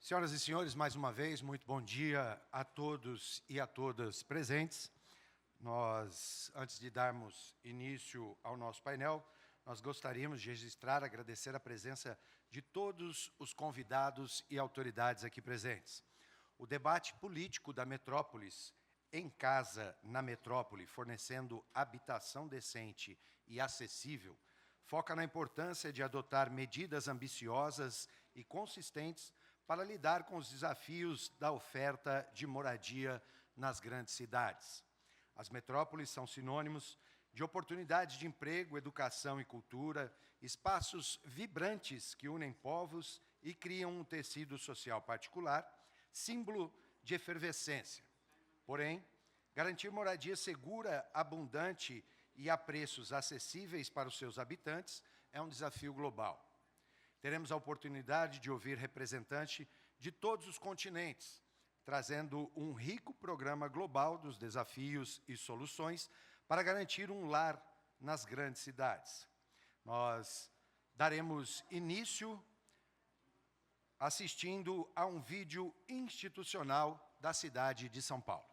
Senhoras e senhores, mais uma vez, muito bom dia a todos e a todas presentes. Nós, antes de darmos início ao nosso painel, nós gostaríamos de registrar, agradecer a presença de todos os convidados e autoridades aqui presentes. O debate político da Metrópolis, em casa na metrópole, fornecendo habitação decente e acessível, foca na importância de adotar medidas ambiciosas e consistentes para lidar com os desafios da oferta de moradia nas grandes cidades. As metrópoles são sinônimos de oportunidades de emprego, educação e cultura, espaços vibrantes que unem povos e criam um tecido social particular, símbolo de efervescência. Porém, garantir moradia segura, abundante e a preços acessíveis para os seus habitantes é um desafio global. Teremos a oportunidade de ouvir representantes de todos os continentes, trazendo um rico programa global dos desafios e soluções para garantir um lar nas grandes cidades. Nós daremos início assistindo a um vídeo institucional da cidade de São Paulo.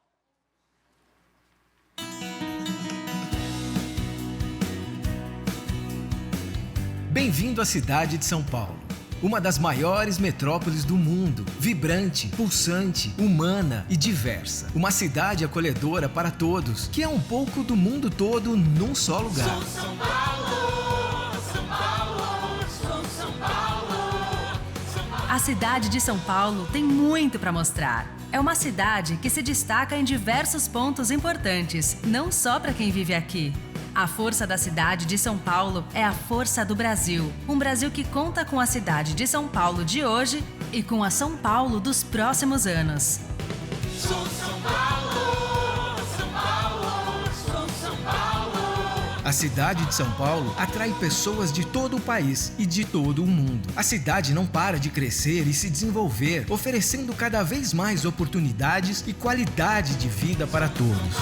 Bem-vindo à cidade de São Paulo, uma das maiores metrópoles do mundo, vibrante, pulsante, humana e diversa. Uma cidade acolhedora para todos, que é um pouco do mundo todo num só lugar. Sou São Paulo, São Paulo, sou São Paulo, São Paulo. A cidade de São Paulo tem muito para mostrar. É uma cidade que se destaca em diversos pontos importantes, não só para quem vive aqui. A força da cidade de São Paulo é a força do Brasil. Um Brasil que conta com a cidade de São Paulo de hoje e com a São Paulo dos próximos anos. Sou São Paulo, São Paulo, sou São Paulo. A cidade de São Paulo atrai pessoas de todo o país e de todo o mundo. A cidade não para de crescer e se desenvolver, oferecendo cada vez mais oportunidades e qualidade de vida para todos.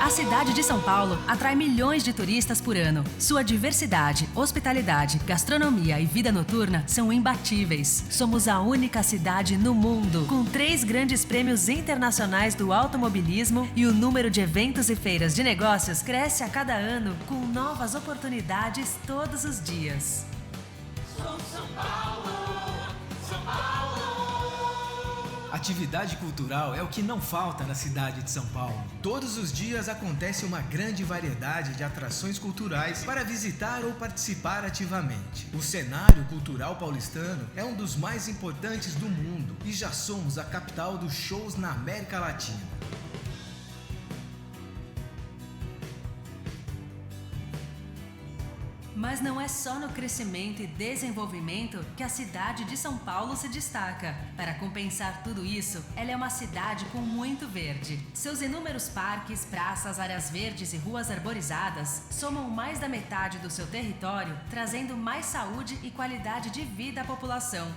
A cidade de São Paulo atrai milhões de turistas por ano. Sua diversidade, hospitalidade, gastronomia e vida noturna são imbatíveis. Somos a única cidade no mundo com 3 grandes prêmios internacionais do automobilismo e o número de eventos e feiras de negócios cresce a cada ano com novas oportunidades todos os dias. Sou São Paulo, São Paulo. Atividade cultural é o que não falta na cidade de São Paulo. Todos os dias acontece uma grande variedade de atrações culturais para visitar ou participar ativamente. O cenário cultural paulistano é um dos mais importantes do mundo e já somos a capital dos shows na América Latina. Mas não é só no crescimento e desenvolvimento que a cidade de São Paulo se destaca. Para compensar tudo isso, ela é uma cidade com muito verde. Seus inúmeros parques, praças, áreas verdes e ruas arborizadas somam mais da metade do seu território, trazendo mais saúde e qualidade de vida à população.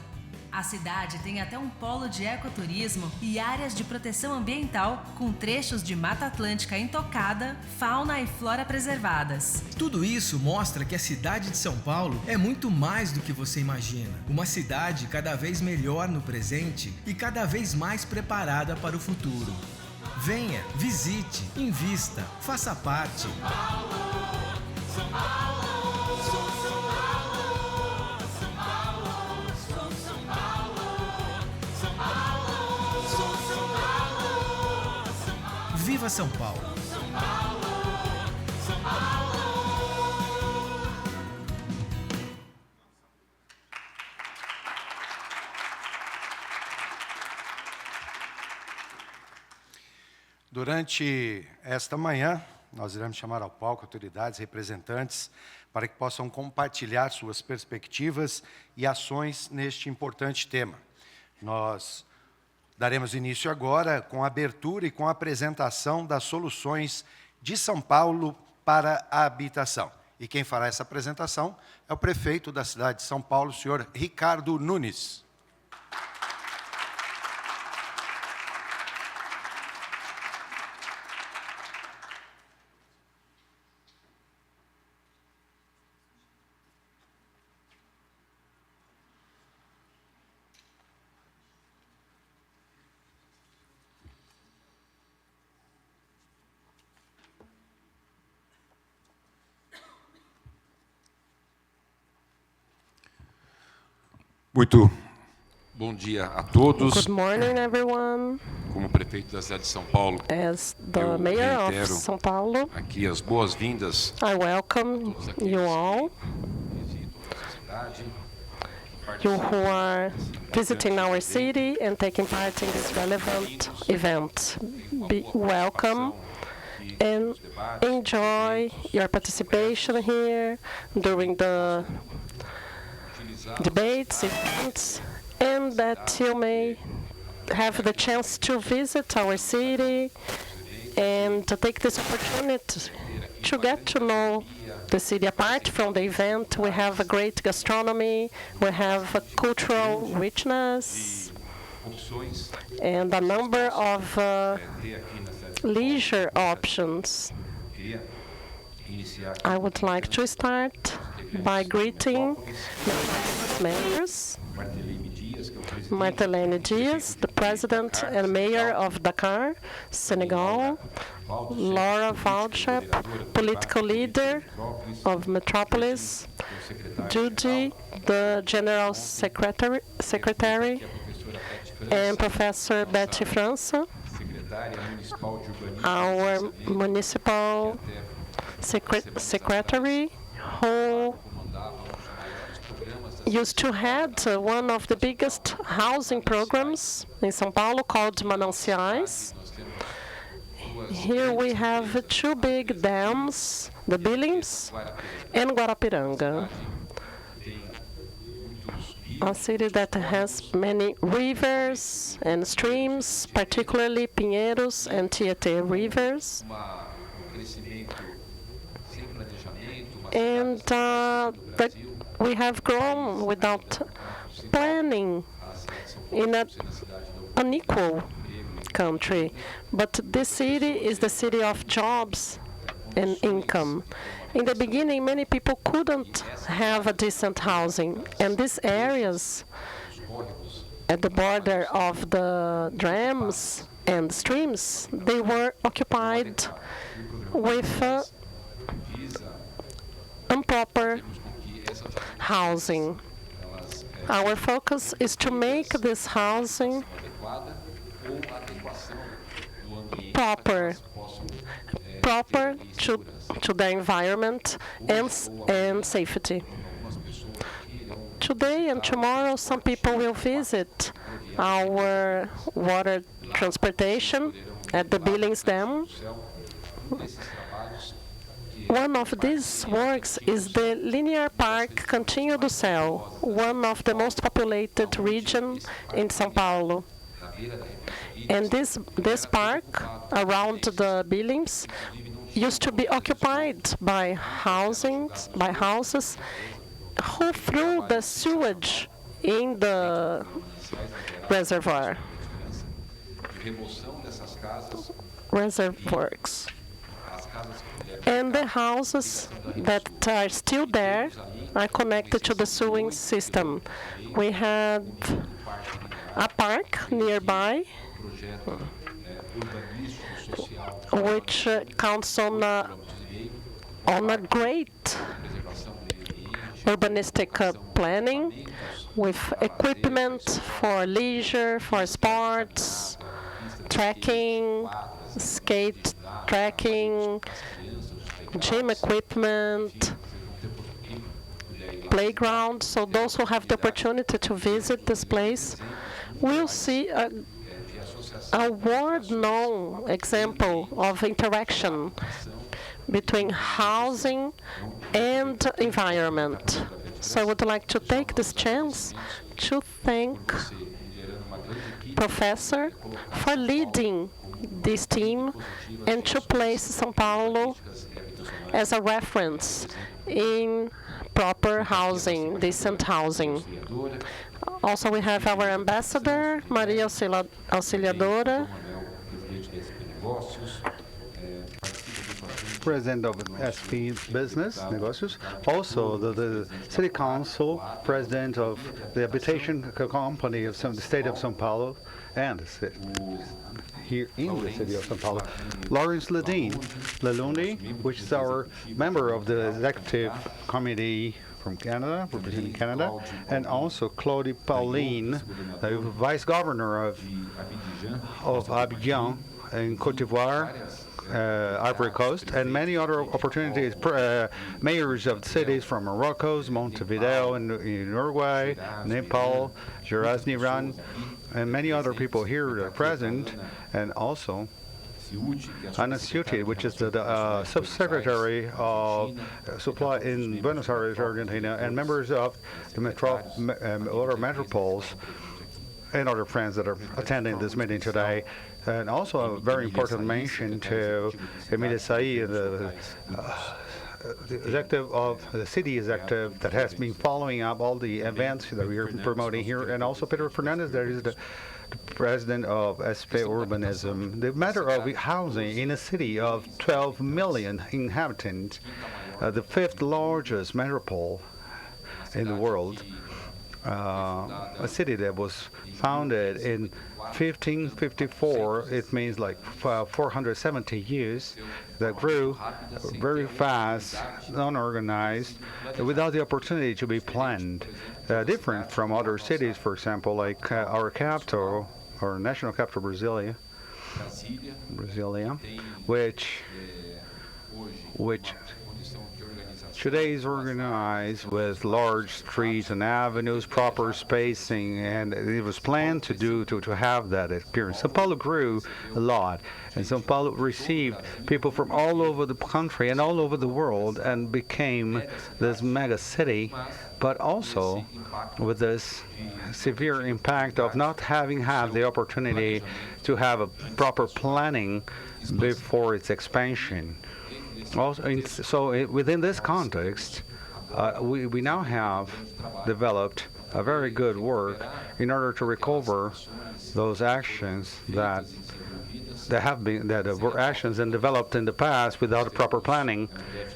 A cidade tem até um polo de ecoturismo e áreas de proteção ambiental com trechos de Mata Atlântica intocada, fauna e flora preservadas. Tudo isso mostra que a cidade de São Paulo é muito mais do que você imagina. Uma cidade cada vez melhor no presente e cada vez mais preparada para o futuro. Venha, visite, invista, faça parte. São Paulo, São Paulo. Viva São Paulo! São Paulo, São Paulo. Durante esta manhã, nós iremos chamar ao palco autoridades, representantes, para que possam compartilhar suas perspectivas e ações neste importante tema. Nós daremos início agora com a abertura e com a apresentação das soluções de São Paulo para a habitação. E quem fará essa apresentação é o prefeito da cidade de São Paulo, o senhor Ricardo Nunes. Muito bom dia a todos. Good morning, everyone. Como prefeito da cidade de São Paulo, As the eu mayor of reitero São Paulo, aqui as boas-vindas I welcome you all, you who are visiting our city and taking part in this relevant event. Be welcome and enjoy your participation here during the debates, events, and that you may have the chance to visit our city and to take this opportunity to get to know the city. Apart from the event, we have a great gastronomy, we have a cultural richness, and a number of leisure options. I would like to start by greeting mayors. Martelene Diaz, the president and mayor of Dakar, Senegal. Laura Waldschap, political leader of Metropolis. Judy, the general secretary, and Professor Betty França, our municipal secretary, who used to head one of the biggest housing programs in São Paulo called Mananciais. Here we have two big dams, the Billings and Guarapiranga, a city that has many rivers and streams, particularly Pinheiros and Tietê rivers. And we have grown without planning in an unequal country. But this city is the city of jobs and income. In the beginning, many people couldn't have a decent housing, and these areas at the border of the dams and streams, they were occupied with improper housing. Our focus is to make this housing proper to the environment and safety. Today and tomorrow, some people will visit our water transportation at the Billings Dam. One of these works is the Linear Park Cantinho do Céu, one of the most populated regions in São Paulo. And this park around the Billings used to be occupied by houses who threw the sewage in the reservoirs. And the houses that are still there are connected to the sewing system. We have a park nearby, which counts on a great urbanistic planning with equipment for leisure, for sports, trekking, skate trekking, gym equipment, playground. So those who have the opportunity to visit this place will see a world-known example of interaction between housing and environment. So I would like to take this chance to thank Professor for leading this team and to place São Paulo as a reference in proper housing, decent housing. Also, we have our ambassador, Maria Auxiliadora, President of SP Business Negócios, also the City Council President of the Habitation Company of the State of São Paulo, and here in the City of São Paulo, Lawrence Laluni, which is our member of the Executive Committee from Canada, representing Canada, and also Claude Pauline, the Vice Governor of Abidjan in Côte d'Ivoire, Ivory Coast, and many other opportunities. Mayors of cities from Morocco, Montevideo in Uruguay, Nepal, Geras Niran, and many other people here are present, and also Ana Ciuti, which is the Subsecretary of Supply in Buenos Aires, Argentina, and members of the other Metropolis and other friends that are attending this meeting today. And also a very important mention to Emile Saï, the executive of the city executive that has been following up all the events that we are promoting here, and also Pedro Fernandez, that is the president of SP Urbanism. The matter of housing in a city of 12 million inhabitants, the fifth largest metropole in the world, a city that was founded in 1554, it means like 470 years, that grew very fast, unorganized, without the opportunity to be planned. Different from other cities, for example, like our capital, our national capital, Brasilia, which today is organized with large streets and avenues, proper spacing, and it was planned to have that appearance. São Paulo grew a lot, and São Paulo received people from all over the country and all over the world and became this mega city, but also with this severe impact of not having had the opportunity to have a proper planning before its expansion. Also, within this context, we now have developed a very good work in order to recover those actions that were actions and developed in the past without a proper planning.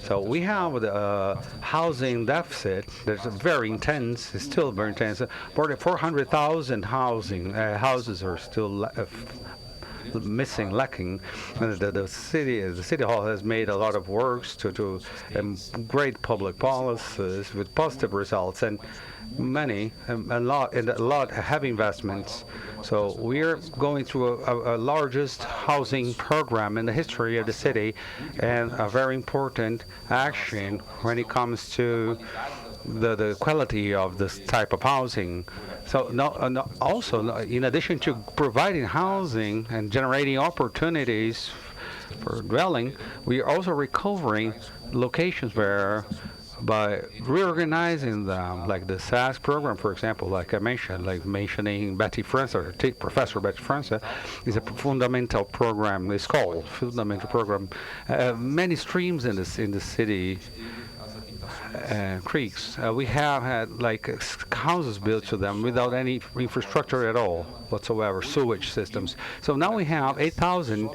So we have the housing deficit that's very intense. It's still very intense. More than 400,000 houses are still lacking. The city hall has made a lot of works to great public policies with positive results, and a lot heavy investments. So we're going through a largest housing program in the history of the city, and a very important action when it comes to the quality of this type of housing. So also, in addition to providing housing and generating opportunities for dwelling, we are also recovering locations where, by reorganizing them, like the SAS program, for example, like I mentioned, like mentioning Professor Betty França, is a fundamental program. It's called fundamental program. Many streams in the city. Creeks. We have had like houses built to them without any infrastructure at all whatsoever, sewage systems. So now we have 8,000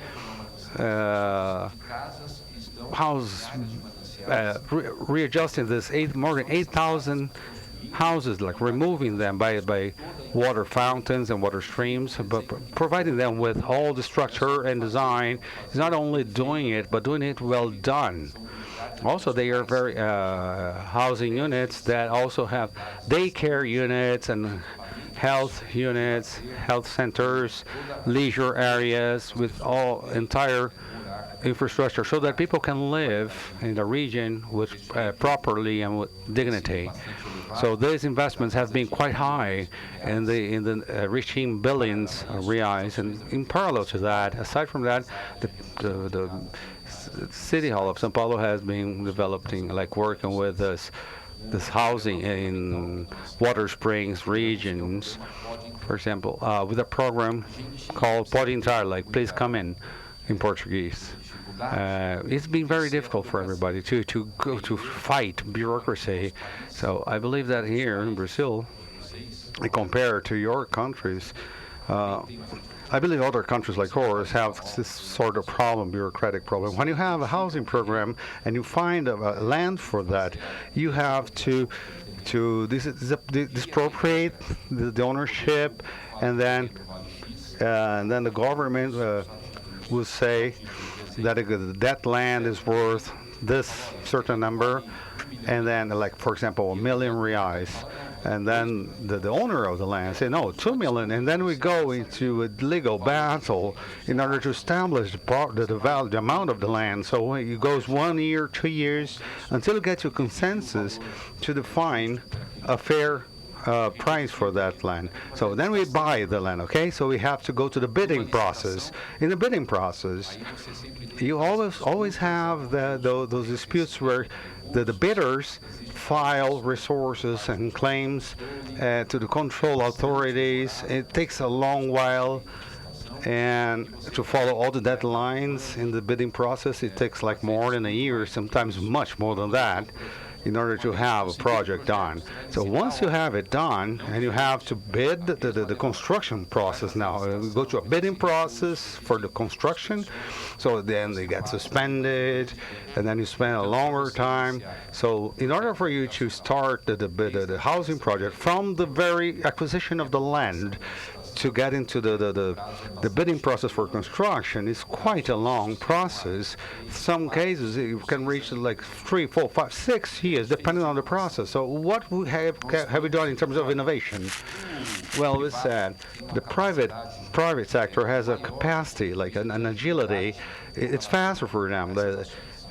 houses, readjusting this more than 8,000 houses, like removing them by water fountains and water streams, but providing them with all the structure and design. Is not only doing it, but doing it well done. Also, they are very housing units that also have daycare units and health units, health centers, leisure areas with all entire infrastructure, so that people can live in the region with properly and with dignity. So these investments have been quite high, in the reaching billions of reais. And in parallel to that, aside from that, the City Hall of São Paulo has been developing, like working with this housing in Water Springs regions, for example, with a program called Pode Entrar, like please come in Portuguese. It's been very difficult for everybody to fight bureaucracy. So I believe that here in Brazil, compared to your countries, I believe other countries like ours have this sort of problem, bureaucratic problem. When you have a housing program and you find a land for that, you have to disappropriate the ownership, and then the government will say that that land is worth this certain number, and then, like, for example, R1,000,000, and then the owner of the land say, no, 2 million, and then we go into a legal battle in order to establish the amount of the land. So it goes 1 year, 2 years, until we get to consensus to define a fair price for that land. So then we buy the land, okay? So we have to go to the bidding process. In the bidding process, you always have those disputes where the bidders file resources and claims to the control authorities. It takes a long while, and to follow all the deadlines in the bidding process, it takes like more than a year, sometimes much more than that, in order to have a project done. So once you have it done, and you have to bid the construction process now, we go to a bidding process for the construction, so then they get suspended, and then you spend a longer time. So in order for you to start the housing project from the very acquisition of the land to get into the bidding process for construction is quite a long process. Some cases it can reach like 3, 4, 5, 6 years, depending on the process. So what have we done in terms of innovation? Well, we said the private sector has a capacity, like an agility. It's faster for them.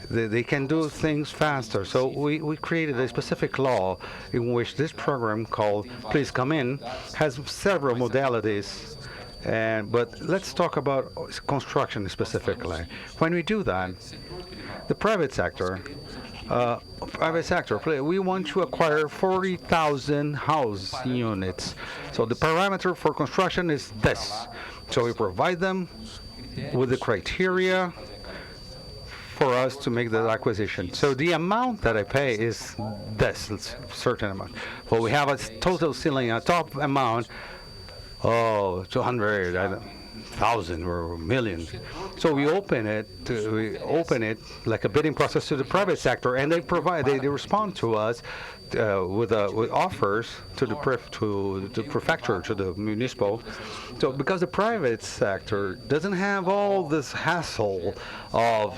They can do things faster. So we created a specific law in which this program called Please Come In has several modalities. But let's talk about construction specifically. When we do that, the private sector, we want to acquire 40,000 house units. So the parameter for construction is this. So we provide them with the criteria for us to make the acquisition. So the amount that I pay is this, it's a certain amount. But we have a total ceiling, a top amount, 200,000 or million. So we open it like a bidding process to the private sector, and they respond to us with offers to the prefecture, to the municipal. So because the private sector doesn't have all this hassle of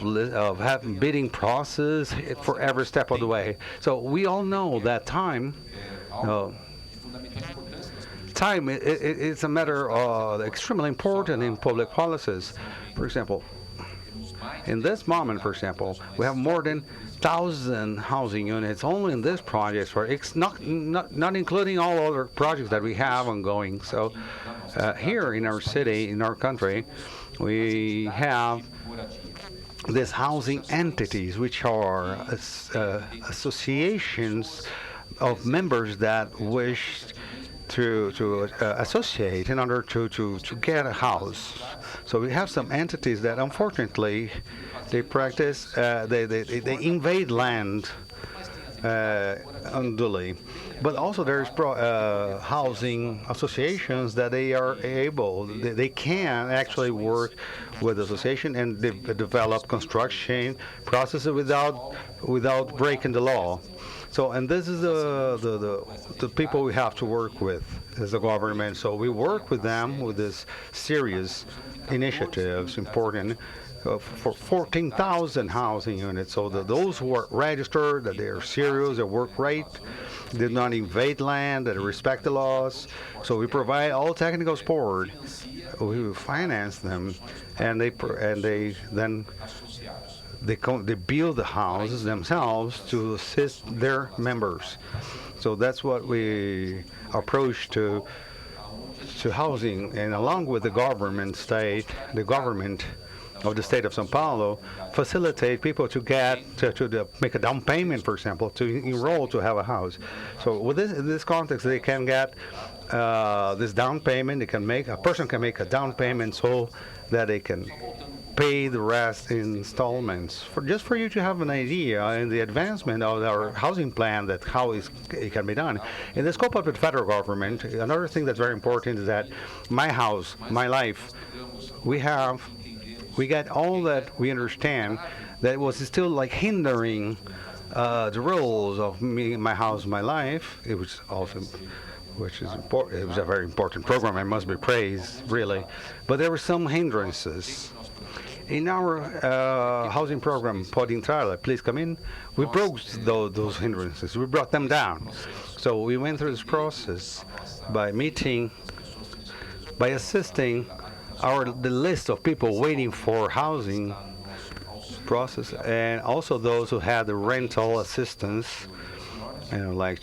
having bidding process for every step of the way. So we all know that time it's a matter extremely important in public policies. For example, in this moment, for example, we have more than 1,000 housing units only in this project. It's not including all other projects that we have ongoing. So here in our city, in our country, we have these housing entities, which are associations of members that wish to associate in order to get a house. So we have some entities that unfortunately they practice, they invade land unduly. But also there's housing associations that they can actually work with the association and develop construction processes without breaking the law. So, and this is the people we have to work with as a government. So we work with them with this serious initiatives, important, for 14,000 housing units. So those who are registered, that they are serious, they work right, they do not invade land, that they respect the laws. So we provide all technical support. We finance them, and they build the houses themselves to assist their members. So that's what we approach to housing, and along with the government of the state of São Paulo, facilitate people to get to make a down payment, for example, to enroll to have a house. So with in this context, they can get this down payment. A person can make a down payment so that they can pay the rest in installments. Just for you to have an idea in the advancement of our housing plan, that how it can be done. In the scope of the federal government, another thing that's very important is that my house, my life, we get all that we understand that was still like hindering the rules of my house, my life. It was also, which is important. It was a very important program and must be praised, really. But there were some hindrances. In our housing program, Pode Entrar, please come in, we broke those hindrances. We brought them down. So we went through this process by assisting the list of people waiting for housing process, and also those who had the rental assistance. And I would like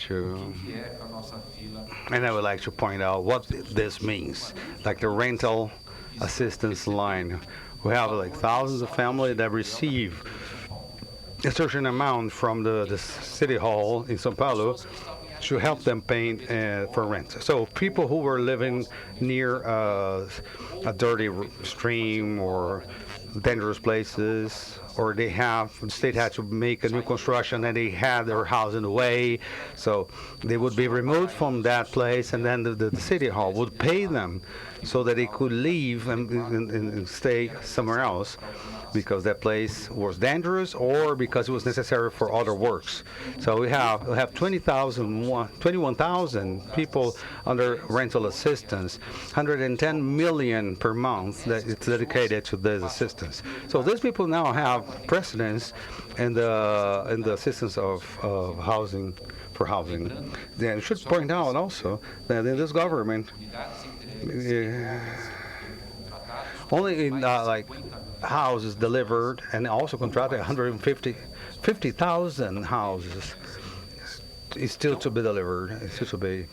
to point out what this means, like the rental assistance line. We have like thousands of families that receive a certain amount from the city hall in São Paulo to help them pay for rent. So people who were living near a dirty stream or dangerous places, or the state had to make a new construction and they had their house in the way, so they would be removed from that place, and then the city hall would pay them so that they could leave and stay somewhere else, because that place was dangerous or because it was necessary for other works. So we have 21,000 people under rental assistance, 110 million per month that it's dedicated to this assistance. So these people now have precedence in the assistance of housing for housing. Then I should point out also that in this government, only in houses delivered and also contracted 50,000 houses is still to be delivered, it's still to be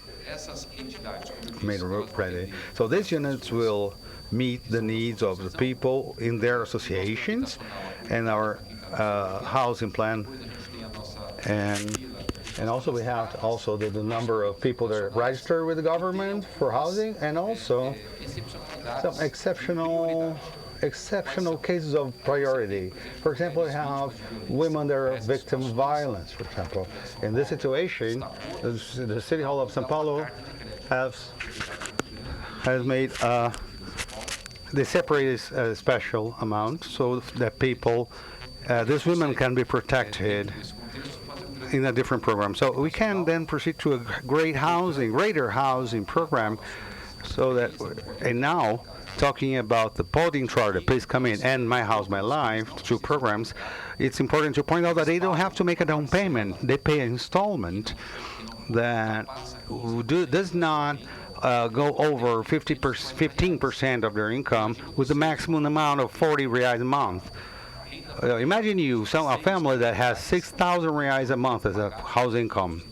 made ready. So these units will meet the needs of the people in their associations and our housing plan. And also we have the number of people that are registered with the government for housing, and also some exceptional cases of priority. For example, we have women that are victims of violence, for example. In this situation, the City Hall of São Paulo has made, they separated a special amount so that people, these women can be protected in a different program. So we can then proceed to a greater housing program, so that, and now, talking about the Pode Entrar, Please Come In, and My House, My Life, two programs, it's important to point out that they don't have to make a down payment. They pay an installment that does not go over 15% of their income, with the maximum amount of 40 reais a month. Imagine a family that has 6,000 reais a month as a house income.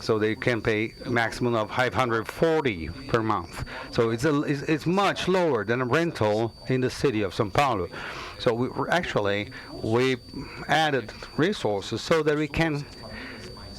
So they can pay a maximum of 540 per month. So it's much lower than a rental in the city of São Paulo. So we added resources so that we can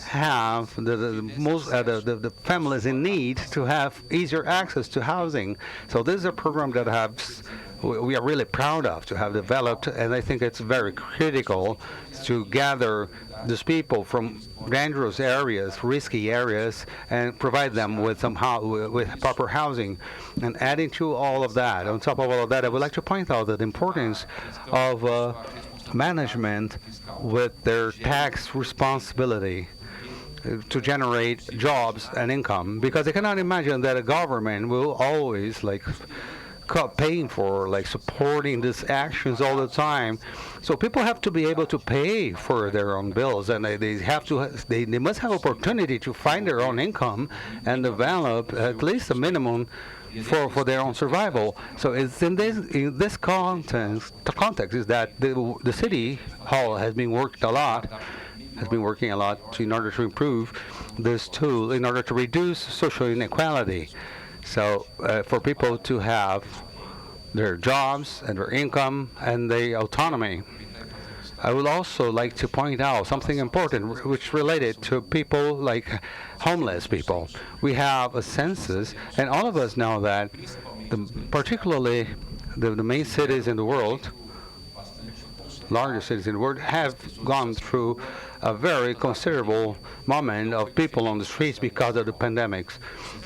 have the families in need to have easier access to housing. So this is a program that we are really proud of to have developed, and I think it's very critical to gather these people from dangerous areas, risky areas, and provide them with with proper housing. And adding to all of that, on top of all of that, I would like to point out the importance of management with their tax responsibility to generate jobs and income, because I cannot imagine that a government will always paying for supporting these actions all the time. So people have to be able to pay for their own bills, and they must have opportunity to find their own income and develop at least a minimum for their own survival. So it's in this context is that the city hall has been working a lot in order to improve this tool, in order to reduce social inequality. So for people to have their jobs and their income and their autonomy. I would also like to point out something important which related to people like homeless people. We have a census, and all of us know that particularly the main cities in the world, largest cities in the world, have gone through a very considerable moment of people on the streets because of the pandemics.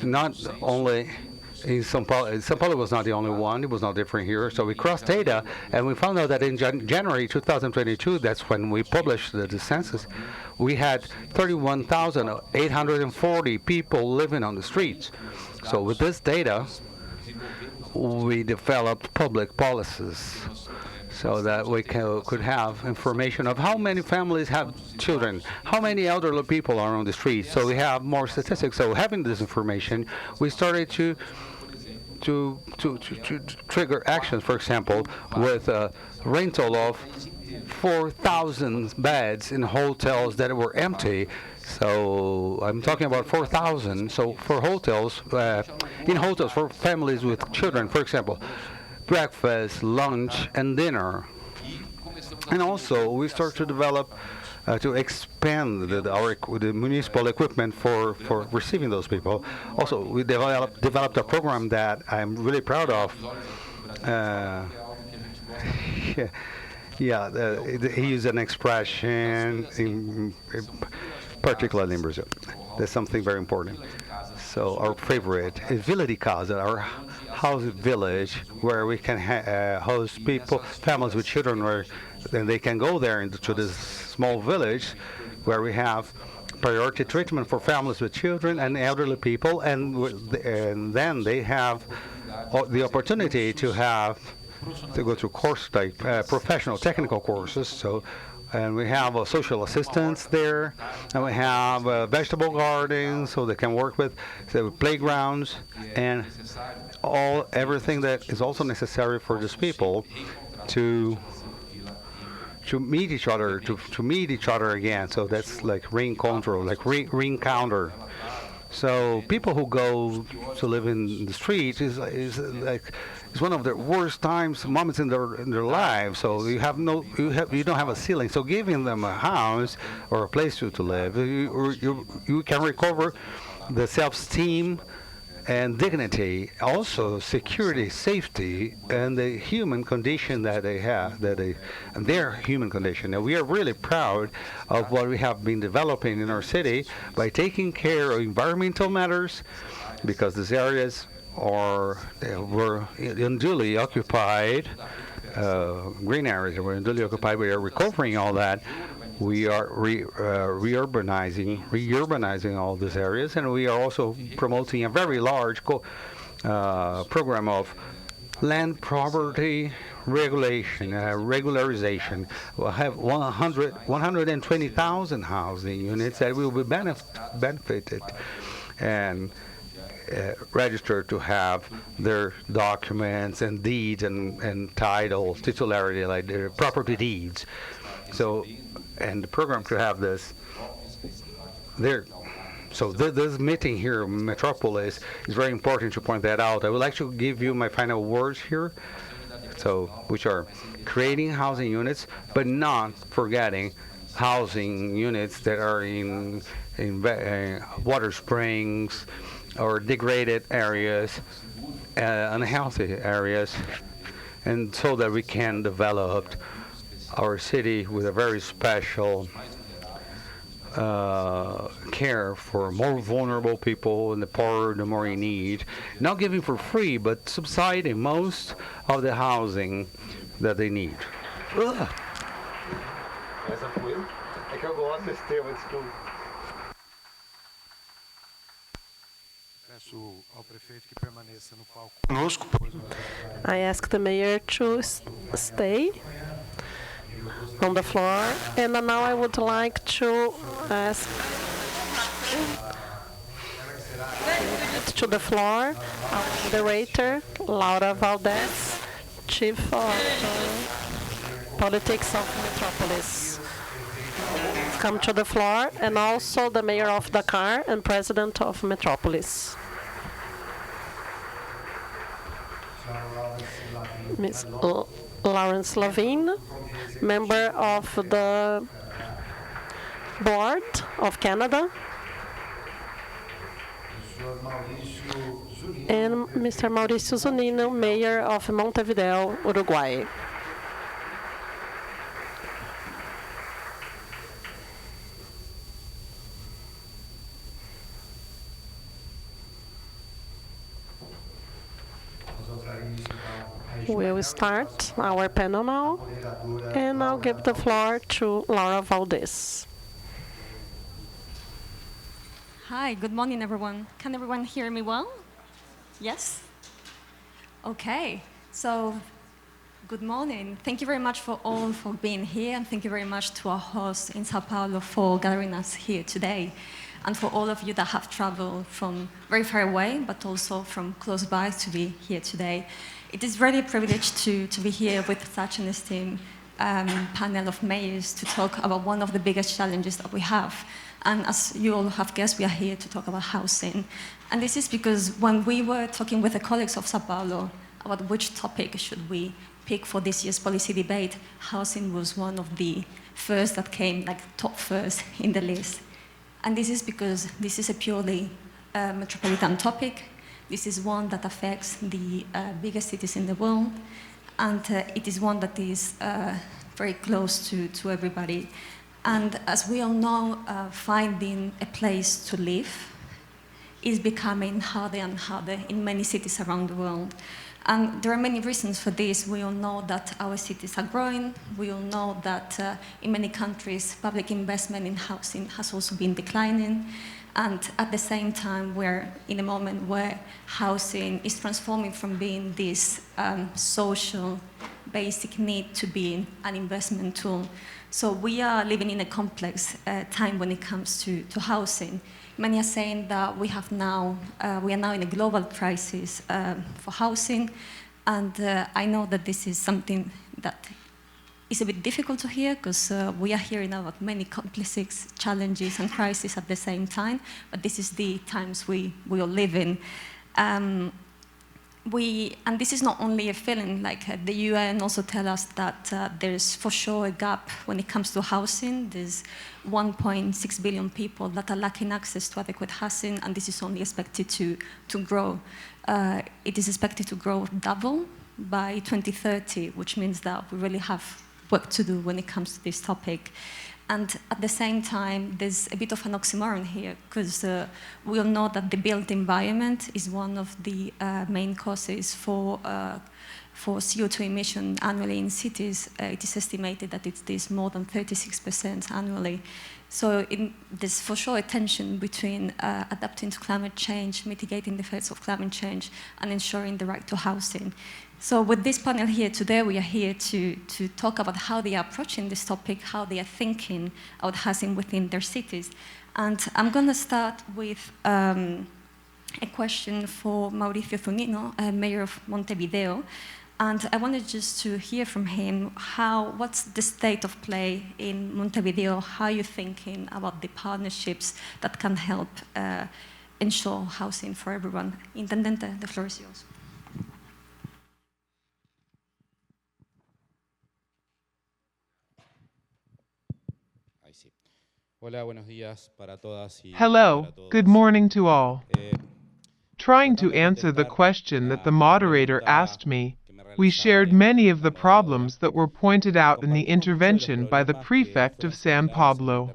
Not only in São Paulo. São Paulo was not the only one. It was not different here. So we crossed data, and we found out that in January 2022, that's when we published the census, we had 31,840 people living on the streets. So with this data, we developed public policies so that we could have information of how many families have children, how many elderly people are on the street. So we have more statistics. So having this information, we started to trigger actions. For example, with a rental of 4,000 beds in hotels that were empty. So I'm talking about 4,000. So for hotels, in hotels for families with children, for example, breakfast, lunch, and dinner. And also, we start to develop, to expand the municipal equipment for receiving those people. Also, we developed a program that I'm really proud of. He used an expression, particularly in Brazil. That's something very important. So our favorite is Vila de Casa, our house village, where we can host people, families with children, where then they can go there to this small village, where we have priority treatment for families with children and elderly people, and then they have the opportunity to go through course like professional technical courses. So. And we have social assistants there, and we have vegetable gardens, so they can work with playgrounds, and everything that is also necessary for these people to meet each other, to meet each other again. So that's like reencounter. So people who go to live in the street is one of the worst moments in their lives. So you don't have a ceiling. So giving them a house or a place to live, you can recover the self-esteem and dignity, also security, safety, and the human condition that they have, and their human condition. And we are really proud of what we have been developing in our city by taking care of environmental matters, because these areas were unduly occupied, green areas were unduly occupied. We are recovering all that. We are reurbanizing all these areas, and we are also promoting a very large program of land property regularization. We'll have 120,000 housing units that will be benefited and registered to have their documents and deeds and titles, titularity, like their property deeds. So. And the program to have this there. So this meeting here in Metropolis is very important to point that out. I would like to give you my final words here, which are creating housing units, but not forgetting housing units that are in water springs or degraded areas, unhealthy areas, and so that we can develop our city with a very special care for more vulnerable people and the poorer, the more in need. Not giving for free, but subsidizing most of the housing that they need. I ask the mayor to stay on the floor, and now I would like to ask to the floor our moderator, Laura Valdez, Chief of Politics of Metropolis. Come to the floor, and also the Mayor of Dakar and President of Metropolis. Ms. Lawrence Lavine, member of the Board of Canada, and Mr. Mauricio Zunino, Mayor of Montevideo, Uruguay. We will start our panel now, and I'll give the floor to Laura Valdez. Hi, good morning, everyone. Can everyone hear me well? Yes? Okay, so Good morning. Thank you very much for all for being here, and thank you very much to our hosts in São Paulo for gathering us here today, and for all of you that have traveled from very far away, but also from close by to be here today. It is really a privilege to be here with such an esteemed panel of mayors to talk about one of the biggest challenges that we have. And as you all have guessed, we are here to talk about housing. And this is because when we were talking with the colleagues of São Paulo about which topic should we pick for this year's policy debate, housing was one of the first that came, like top first in the list. And this is because this is a purely metropolitan topic. This is one that affects the biggest cities in the world, and it is one that is very close to everybody. And as we all know, finding a place to live is becoming harder and harder in many cities around the world. And there are many reasons for this. We all know that our cities are growing. We all know that in many countries, public investment in housing has also been declining. And at the same time, we're in a moment where housing is transforming from being this social basic need to being an investment tool. So we are living in a complex time when it comes to housing. Many are saying that we are now in a global crisis for housing, and I know that this is something that is a bit difficult to hear because we are hearing about many complex challenges and crises at the same time, but this is the times we all live in. And this is not only a feeling, like the UN also tell us that there's for sure a gap when it comes to housing. There's 1.6 billion people that are lacking access to adequate housing, and this is only expected to grow. It is expected to grow double by 2030, which means that we really have work to do when it comes to this topic. And at the same time, there's a bit of an oxymoron here, because we all know that the built environment is one of the main causes for CO2 emission annually in cities. It is estimated that it is more than 36% annually. So there's for sure a tension between adapting to climate change, mitigating the effects of climate change, and ensuring the right to housing. So with this panel here today, we are here to talk about how they are approaching this topic, how they are thinking about housing within their cities. And I'm going to start with a question for Mauricio Zunino, Mayor of Montevideo. And I wanted just to hear from him what's the state of play in Montevideo, how you're thinking about the partnerships that can help ensure housing for everyone. Intendente, the floor is yours. Hello, good morning to all. Trying to answer the question that the moderator asked me, we shared many of the problems that were pointed out in the intervention by the prefect of San Pablo.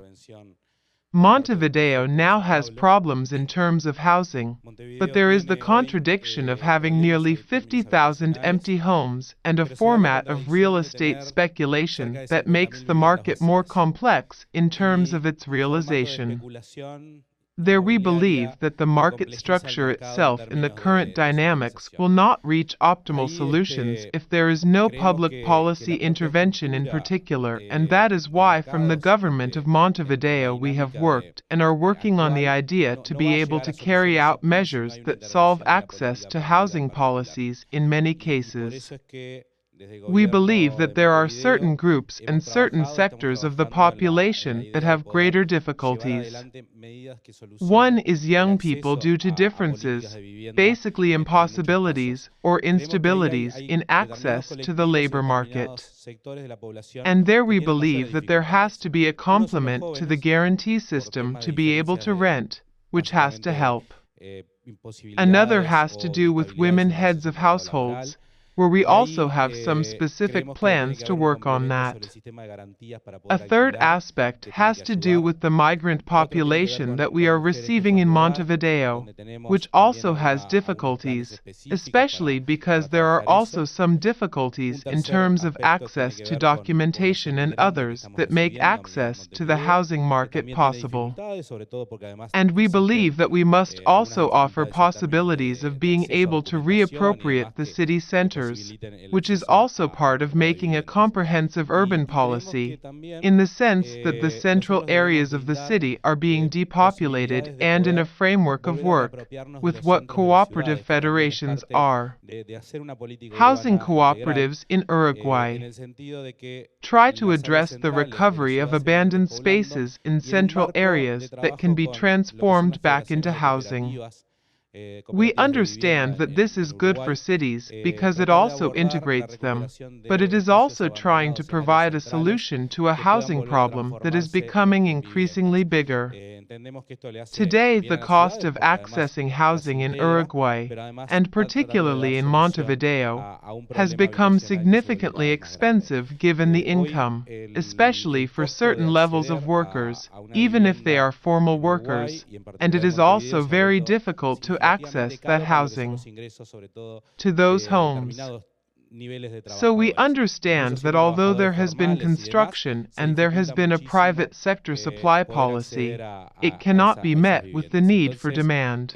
Montevideo now has problems in terms of housing, but there is the contradiction of having nearly 50,000 empty homes and a format of real estate speculation that makes the market more complex in terms of its realization. There we believe that the market structure itself in the current dynamics will not reach optimal solutions if there is no public policy intervention in particular, and that is why from the government of Montevideo we have worked and are working on the idea to be able to carry out measures that solve access to housing policies in many cases. We believe that there are certain groups and certain sectors of the population that have greater difficulties. One is young people due to differences, basically impossibilities or instabilities in access to the labor market. And there we believe that there has to be a complement to the guarantee system to be able to rent, which has to help. Another has to do with women heads of households, where we also have some specific plans to work on that. A third aspect has to do with the migrant population that we are receiving in Montevideo, which also has difficulties, especially because there are also some difficulties in terms of access to documentation and others that make access to the housing market possible. And we believe that we must also offer possibilities of being able to reappropriate the city centers centers, which is also part of making a comprehensive urban policy, in the sense that the central areas of the city are being depopulated and in a framework of work with what cooperative federations are. Housing cooperatives in Uruguay try to address the recovery of abandoned spaces in central areas that can be transformed back into housing. We understand that this is good for cities because it also integrates them, but it is also trying to provide a solution to a housing problem that is becoming increasingly bigger. Today, the cost of accessing housing in Uruguay, and particularly in Montevideo, has become significantly expensive given the income, especially for certain levels of workers, even if they are formal workers, and it is also very difficult to access that housing to those homes. So we understand that although there has been construction and there has been a private sector supply policy, it cannot be met with the need for demand.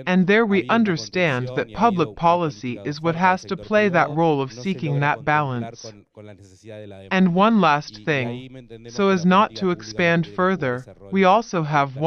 And there we understand that public policy is what has to play that role of seeking that balance. And one last thing, so as not to expand further, we also have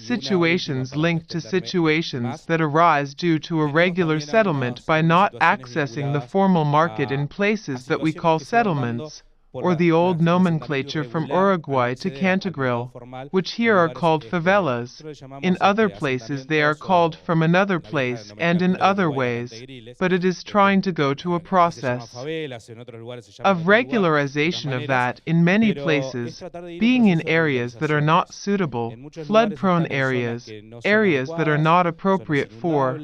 situations linked to situations that arise due to irregular settlement by not accessing the formal market in places that we call settlements, or the old nomenclature from Uruguay to Cantagril, which here are called favelas. In other places they are called from another place and in other ways, but it is trying to go to a process of regularization of that in many places, being in areas that are not suitable, flood-prone areas that are not appropriate for,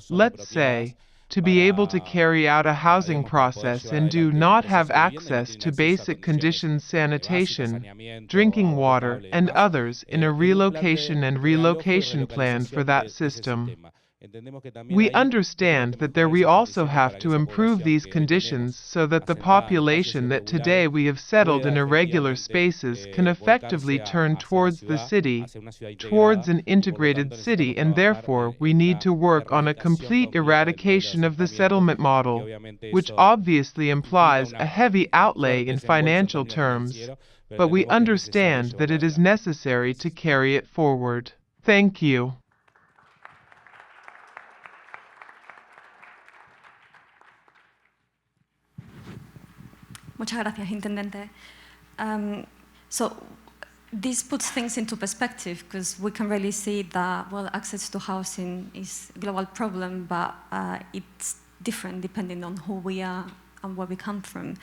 let's say, to be able to carry out a housing process and do not have access to basic conditions, sanitation, drinking water, and others in a relocation plan for that system. We understand that there we also have to improve these conditions so that the population that today we have settled in irregular spaces can effectively turn towards the city, towards an integrated city, and therefore we need to work on a complete eradication of the settlement model, which obviously implies a heavy outlay in financial terms, but we understand that it is necessary to carry it forward. Thank you. Muchas gracias, Intendente. So this puts things into perspective because we can really see that, well, access to housing is a global problem, but it's different depending on who we are and where we come from.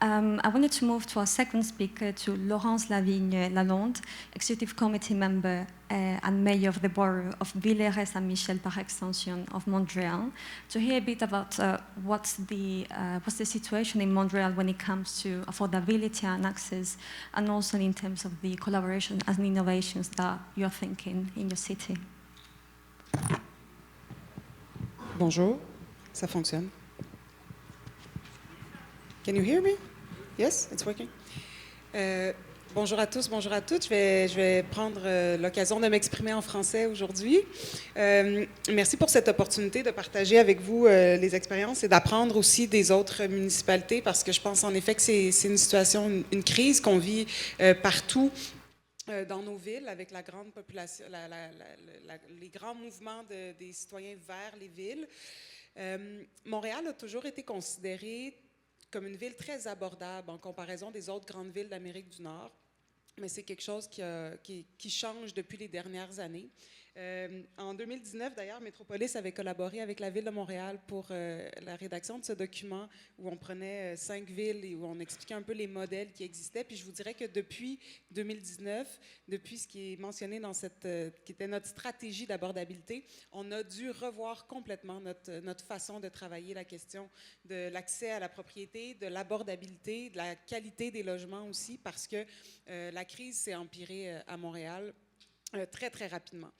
I wanted to move to our second speaker, to Laurence Lavigne-Lalonde, Executive Committee Member and Mayor of the Borough of Villers-Saint-Michel par extension of Montreal, to hear a bit about what's the situation in Montreal when it comes to affordability and access, and also in terms of the collaboration and innovations that you're thinking in your city. Bonjour, ça fonctionne. Can you hear me? Yes, it's working. Bonjour à tous, bonjour à toutes. Je vais prendre l'occasion de m'exprimer en français aujourd'hui. Merci pour cette opportunité de partager avec vous les expériences et d'apprendre aussi des autres municipalités, parce que je pense en effet que c'est une situation, une crise qu'on vit partout dans nos villes, avec la grande population, les grands mouvements des citoyens vers les villes. Montréal a toujours été considérée comme une ville très abordable en comparaison des autres grandes villes d'Amérique du Nord. Mais c'est quelque chose qui change depuis les dernières années. En 2019, d'ailleurs, Metropolis avait collaboré avec la Ville de Montréal pour la rédaction de ce document où on prenait 5 villes et où on expliquait un peu les modèles qui existaient. Puis je vous dirais que depuis 2019, depuis ce qui est mentionné dans qui était notre stratégie d'abordabilité, on a dû revoir complètement notre façon de travailler la question de l'accès à la propriété, de l'abordabilité, de la qualité des logements aussi, parce que la crise s'est empirée à Montréal. très, très rapidement.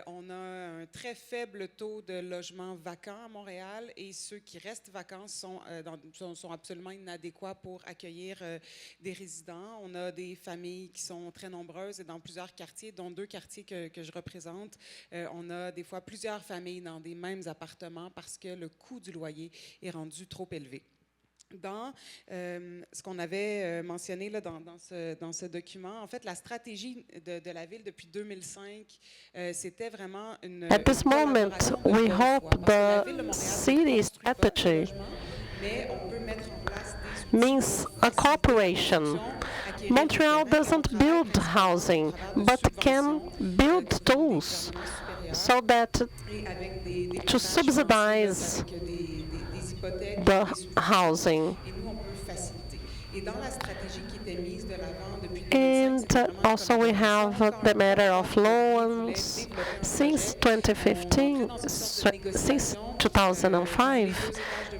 On a un très faible taux de logements vacants à Montréal et ceux qui restent vacants sont absolument inadéquats pour accueillir des résidents. On a des familles qui sont très nombreuses et dans plusieurs quartiers, dont 2 quartiers que je représente. On a des fois plusieurs familles dans des mêmes appartements parce que le coût du loyer est rendu trop élevé. Dans ce qu'on avait mentionné là, dans ce document, en fait, la stratégie de la ville depuis 2005, c'était vraiment une At this moment, we hope the city strategy means a cooperation. Montreal doesn't build housing, but can build tools so that to subsidize the housing. And also we have the matter of loans. Since 2015, since 2005,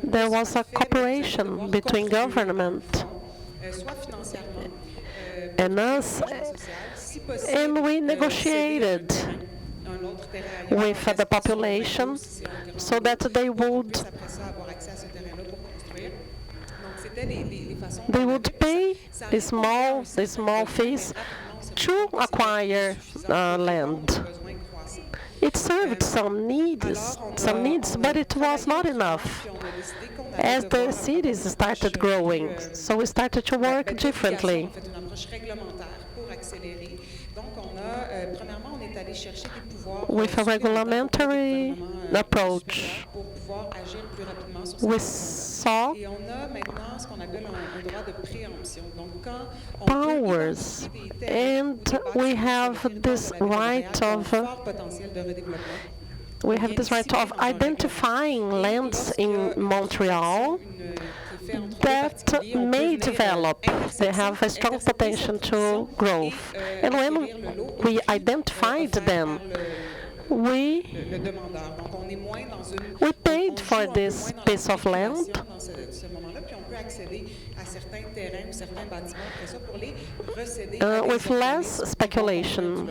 there was a cooperation between government and us, and we negotiated with the population so that they would pay small fees to acquire land. It served some needs, but it was not enough as the cities started growing. So we started to work differently. With a regulatory approach, we saw powers, and we have this right of identifying lands in Montreal that may develop. They have a strong potential to growth. And when we identified them, we paid for this piece of land. With less speculation.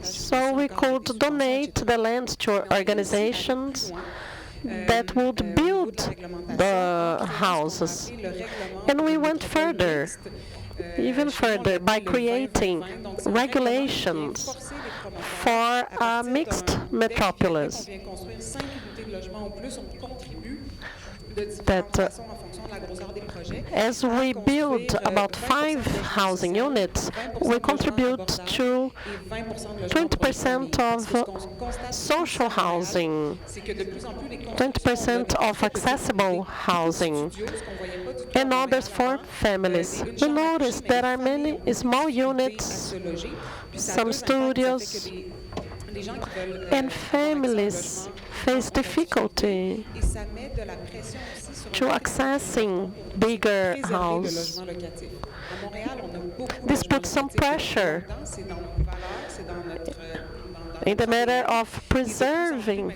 So we could donate the land to organizations that would build the houses. And we went further, even further, by creating regulations for a mixed metropolis. That as we build about 5 housing units, we contribute to 20% of social housing, 20% of accessible housing, and others for families. We notice there are many small units, some studios, and families face difficulty to accessing bigger houses. This puts some pressure in the matter of preserving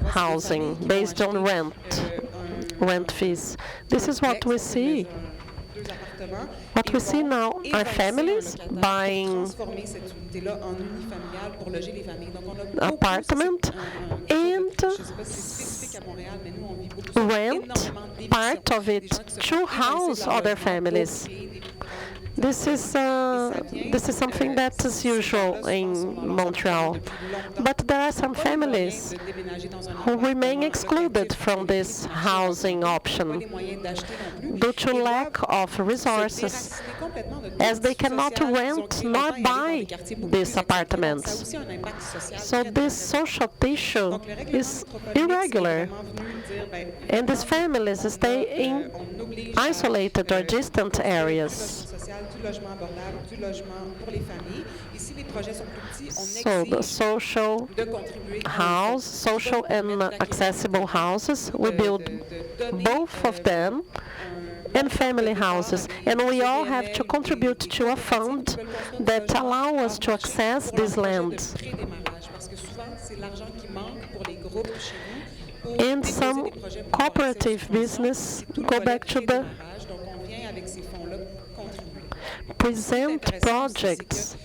housing based on rent fees. This is what we see. What we see now are families buying apartment and rent part of it to house other families. This is something that is usual in Montreal. But there are some families who remain excluded from this housing option due to lack of resources, as they cannot rent nor buy these apartments. So this social tissue is irregular, and these families stay in isolated or distant areas. So the social and accessible houses, we build both of them, and family houses. And we all have to contribute to a fund that allows us to access these lands. And some cooperative business go back to the present projects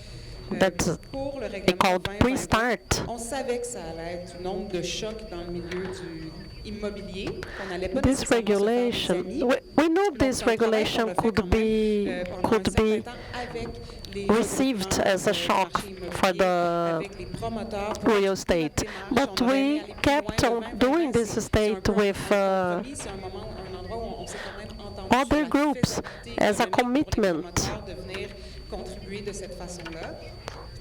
that's Pour le règlement called 2020, pre-start. on savait que ça allait être du nombre de chocs dans le milieu du immobilier, qu'on n'allait pas This nécessairement se faire des regulation, amis. we know Donc, this c'est un travail qu'on regulation a fait could quand même, pendant un certain temps avec les received regroupements, as a shock marchés for immobiliers, the avec les promoteurs, pour real toute la estate. démarche. But On aurait aimé we aller plus kept loin. on Le 2020, doing this c'est un state peu with un compromis, c'est un moment, un endroit où on s'est quand même entendu sur other la groups faisabilité as a économique pour les commitment promoteurs de venir contribuer de cette façon-là.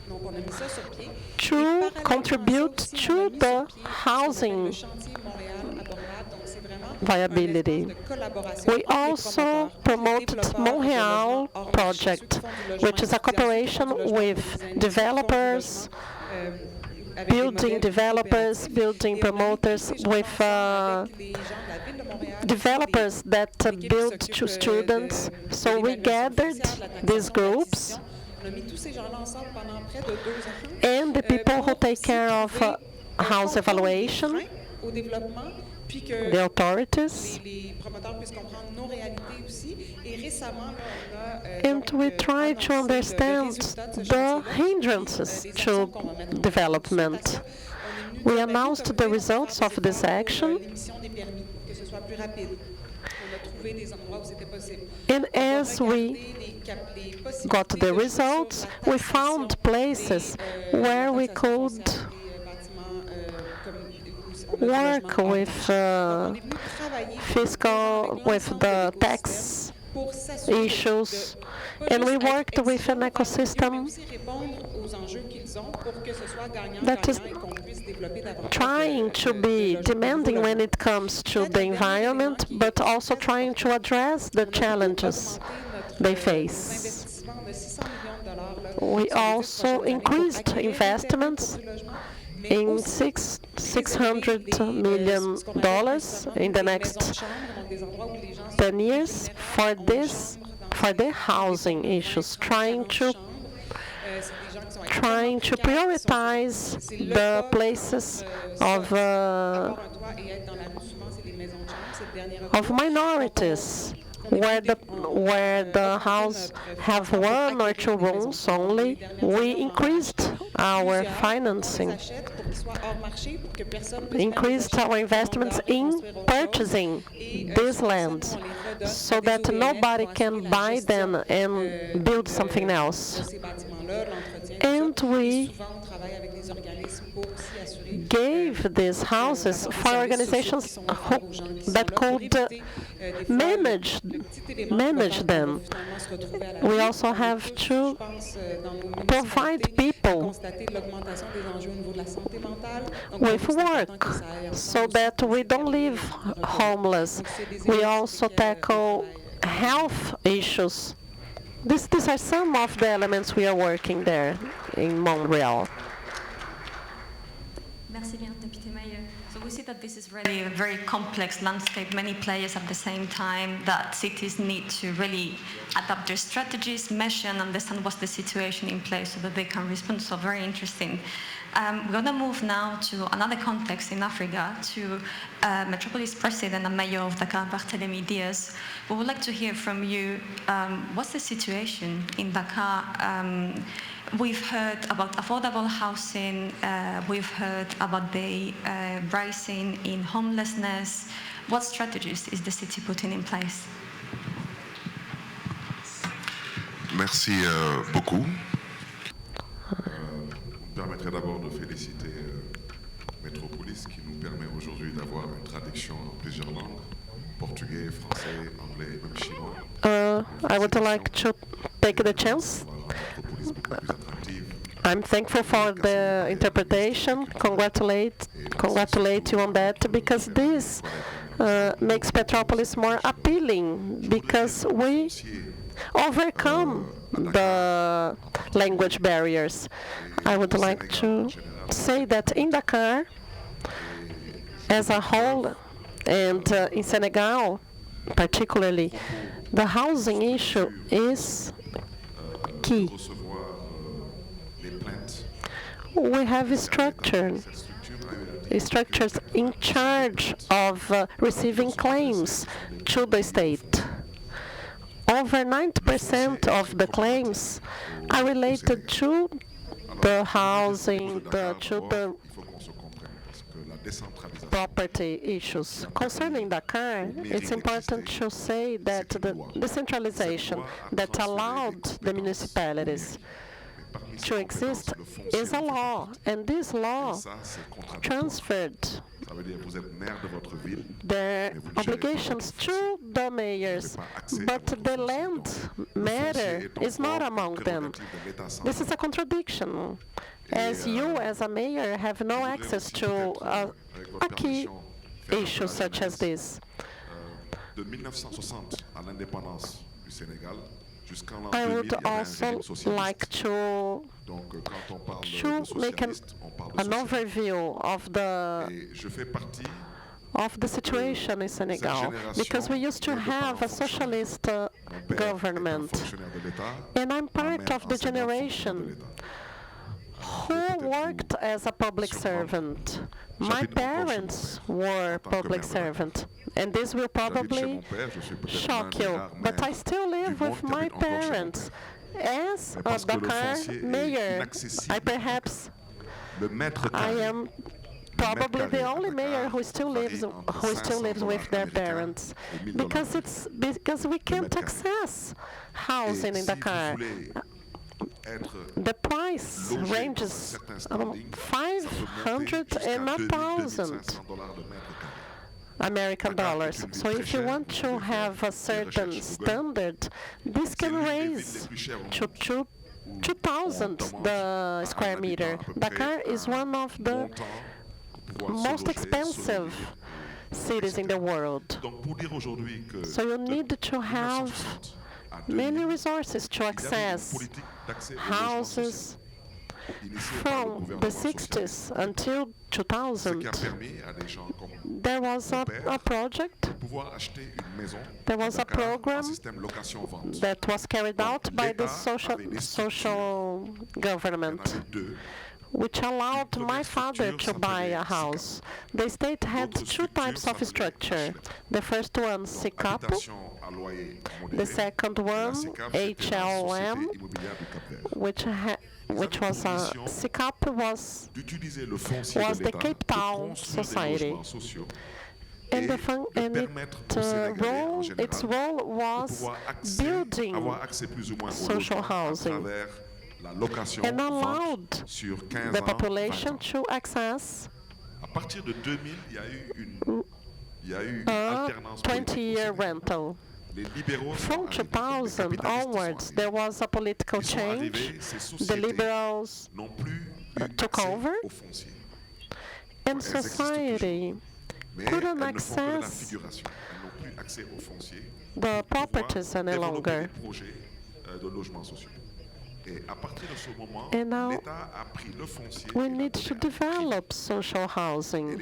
Donc, on a mis ça sur pied. to contribute to the housing Le chantier Montréal abordable, donc c'est vraiment viability. un espace de collaboration We entre les also promoteurs, les promoted développeurs de Montreal logements hors marché, project, ceux qui font du logement which is a étudiant, ceux qui font cooperation du logement with pour des aînés, developers, ceux qui font du logement, avec des building modèles developers, coopératifs. building Et on a mis tous promoters, ces gens with ensemble avec les gens de la ville de Montréal, developers that l'équipe qui build s'occupe, to students. So we l'évaluation gathered foncière, de la these taxation, de groups l'acquisition. On a mis tous ces gens-là ensemble pendant près de 2 ans. and the people who Pour take aussi care of trouver, house comprendre les evaluation, freins au développement, puis que the authorities, les promoteurs puissent comprendre nos réalités aussi. Et récemment, là, on a and we try to understand the hindrances to development. We announced the results of this action, l'émission des permis pour que ce soit plus rapide. On a trouvé des endroits où c'était possible. and as we got the results, we found places where we could work with fiscal, with the tax issues, and we worked with an ecosystem that is trying to be demanding when it comes to the environment, but also trying to address the challenges they face. We also increased investments in $600 million in the next 10 years for the housing issues, trying to prioritize the places of minorities, where the house have 1 or 2 rooms only. We increased our financing, increased our investments in purchasing these lands, so that nobody can buy them and build something else. And we gave these houses for organizations that could manage them. We also have to provide people with work so that we don't live homeless. We also tackle health issues. These are some of the elements we are working there in Montreal. Merci bien, député Mayer. So we see that this is really a very complex landscape, many players at the same time, that cities need to really adapt their strategies, measure and understand what's the situation in place so that they can respond. So very interesting. We're going to move now to another context in Africa, to Metropolis President and Mayor of Dakar, Barthélémy Diaz. We would like to hear from you, what's the situation in Dakar? We've heard about affordable housing, we've heard about the rising in homelessness. What strategies is the city putting in place? Merci beaucoup. Je me permettrai d'abord de féliciter Metropolis qui nous permet aujourd'hui d'avoir une traduction en plusieurs langues, portugais, français, anglais, même chinois. I would like to take the chance. I'm thankful for the interpretation. Congratulate you on that, because this makes Metropolis more appealing, because we overcome the language barriers. I would like to say that in Dakar, as a whole, and in Senegal particularly, the housing issue is key. We have structures in charge of receiving claims to the state. Over 90% of the claims are related to the housing, the children property issues. Concerning Dakar, it's important to say that the decentralization that allowed the municipalities to exist is a law, and this law transferred their obligations to the mayors, but the land matter is not among them. This is a contradiction, as you, as a mayor, have no access to a key issue such as this. I would also like to make an overview of the situation in Senegal, because we used to have a socialist government, and I'm part of the generation who worked as a public servant. My parents were public servants, and this will probably shock you, but I still live with my parents. As a Dakar mayor, I am probably the only mayor who still lives with their parents, because we can't access housing in Dakar. The price ranges from 500 and 1,000 American dollars. So if you want to have a certain standard, this can raise to 2,000 the square meter. Dakar is one of the most expensive cities in the world. So you need to have many resources to access houses. From the 60s until 2000, there was a project, there was a program that was carried out by the social government, which allowed my father to buy a house. The state had two types of structure. The first one, SICAP, the second one, HLM, which was a SICAP was the Cape Town Society. And its role was building social housing and allowed the population to access a 20-year rental. From 2000 onwards, there was a political change. The liberals took over, and society couldn't access the properties any longer. And now we need to develop social housing.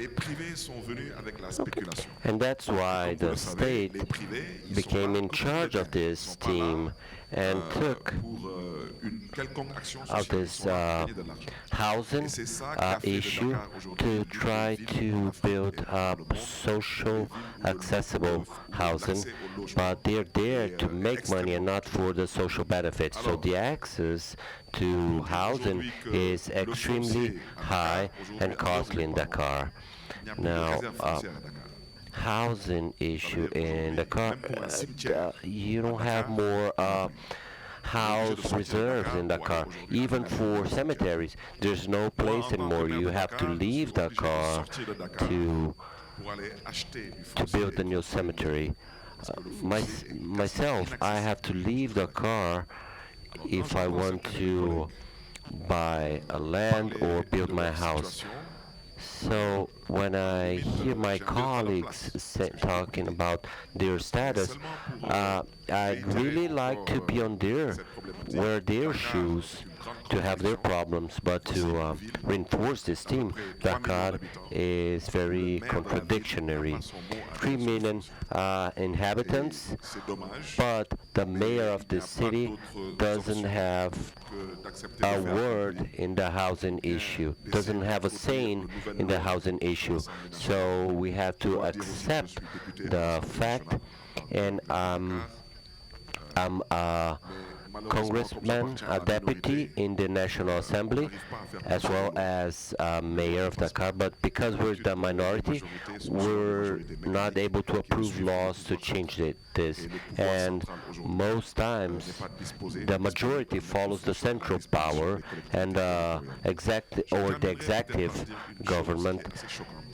And that's why the state became in charge of this team and took of this housing issue to try to build up social accessible housing, but they're there to make money and not for the social benefits. So the access to housing is extremely high and costly in Dakar. Now, housing issue in Dakar, you don't have more house reserves in Dakar. Even for cemeteries, there's no place anymore. You have to leave Dakar to build a new cemetery. Myself, I have to leave Dakar if I want to buy a land or build my house. So when I hear my colleagues talking about their status, I'd really like to be on wear their shoes to have their problems, but to reinforce this team. Dakar is very contradictory. 3 million inhabitants, but the mayor of the city doesn't have a word in the housing issue, doesn't have a say in the housing issue. So we have to accept the fact, and I'm congressman, a deputy in the National Assembly, as well as mayor of Dakar. But because we're the minority, we're not able to approve laws to change this. And most times, the majority follows the central power and the executive government.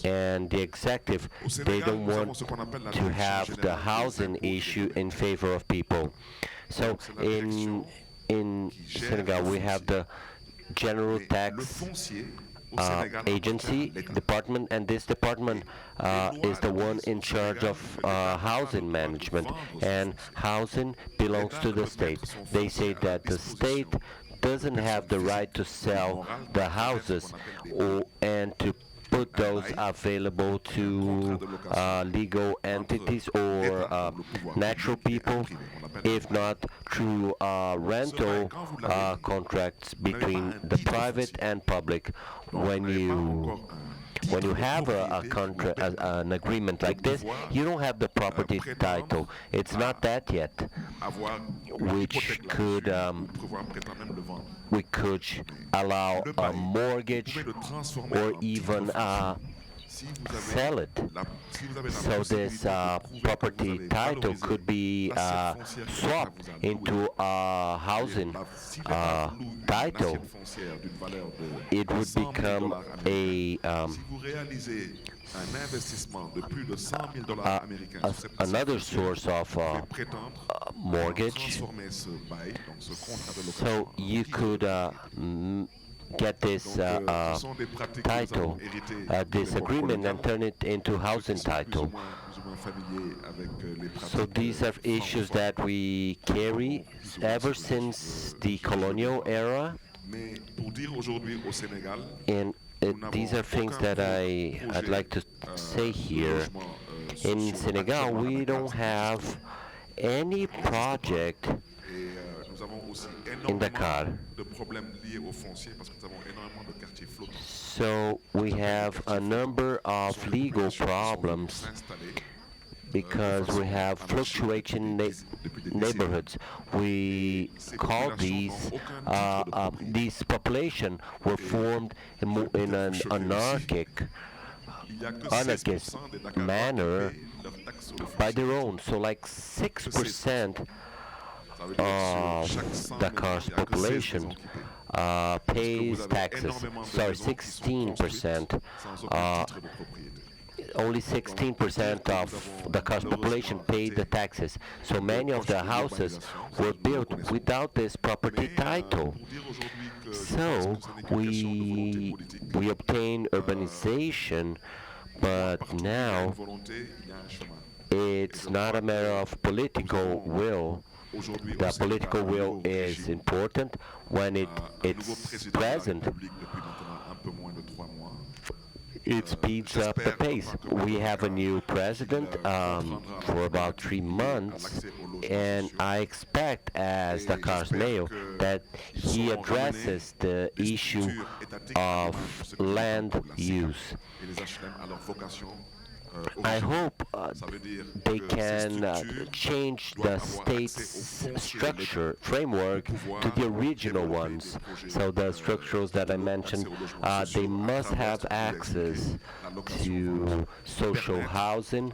And the executive, they don't want to have the housing issue in favor of people. So in Senegal, we have the General Tax Agency department, and this department is the one in charge of housing management, and housing belongs to the state. They say that the state doesn't have the right to sell the houses and to put those available to legal entities or natural people, if not through rental contracts between the private and public. When you have an agreement like this, you don't have the property title. It's not that yet, which we could allow a mortgage or even sell it. So this property title could be swapped into a housing title. It would become another source of mortgage. So you could get this title, this agreement, and turn it into housing title. So these are issues that we carry ever since the colonial era, and these are things that I'd like to say here. In Senegal, we don't have any project in Dakar. So we have a number of legal problems because we have fluctuating neighborhoods. We call these population were formed in an anarchist manner by their own. So like 6% of Dakar's population pays taxes. Sorry, 16%. Only 16% of Dakar's population paid the taxes. So many of the houses were built without this property title. So we obtain urbanization, but now it's not a matter of political will. The political will is important when it's present. It speeds up the pace. We have a new president for about 3 months, and I expect, as Dakar's mayor, that he addresses the issue of land use. I hope they can change the state's structure framework to the original ones. So the structures that I mentioned, they must have access to social housing,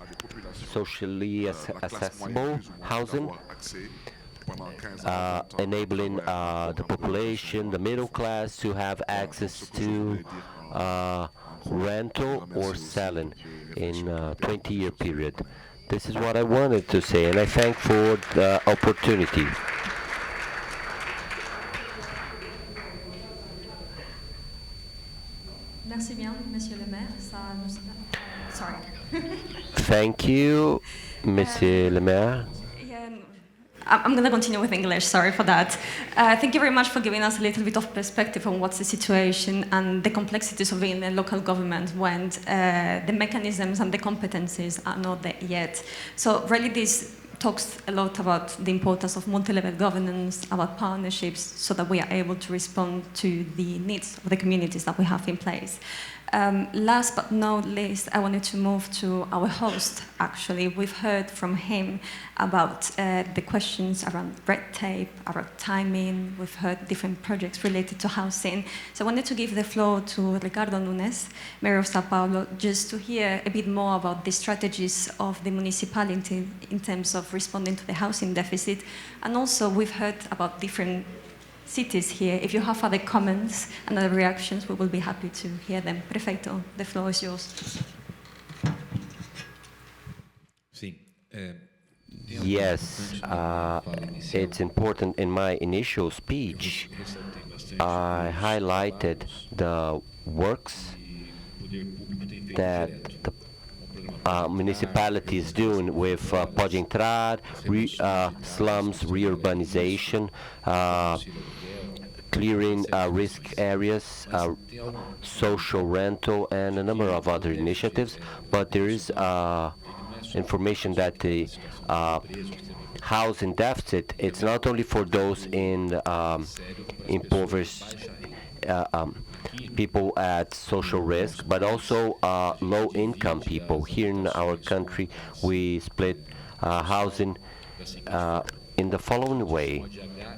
socially accessible housing, enabling the population, the middle class, to have access to rental or selling in a 20-year period. This is what I wanted to say, and I thank for the opportunity. Merci bien, Monsieur le Maire. Sorry. Thank you, Monsieur le Maire. I'm going to continue with English, sorry for that. Thank you very much for giving us a little bit of perspective on what's the situation and the complexities of being a local government when the mechanisms and the competencies are not there yet. So really this talks a lot about the importance of multi-level governance, about partnerships, so that we are able to respond to the needs of the communities that we have in place. Last but not least, I wanted to move to our host, actually. We've heard from him about the questions around red tape, around timing. We've heard different projects related to housing. So I wanted to give the floor to Ricardo Nunes, Mayor of São Paulo, just to hear a bit more about the strategies of the municipality in terms of responding to the housing deficit. And also, we've heard about different cities here. If you have other comments and other reactions, we will be happy to hear them. Prefeito, the floor is yours. Yes, it's important. In my initial speech, I highlighted the works that the municipality is doing with Pode Entrar, slums, reurbanization, clearing risk areas, social rental, and a number of other initiatives. But there is information that the housing deficit, it's not only for those in impoverished people at social risk, but also low-income people. Here in our country, we split housing in the following way.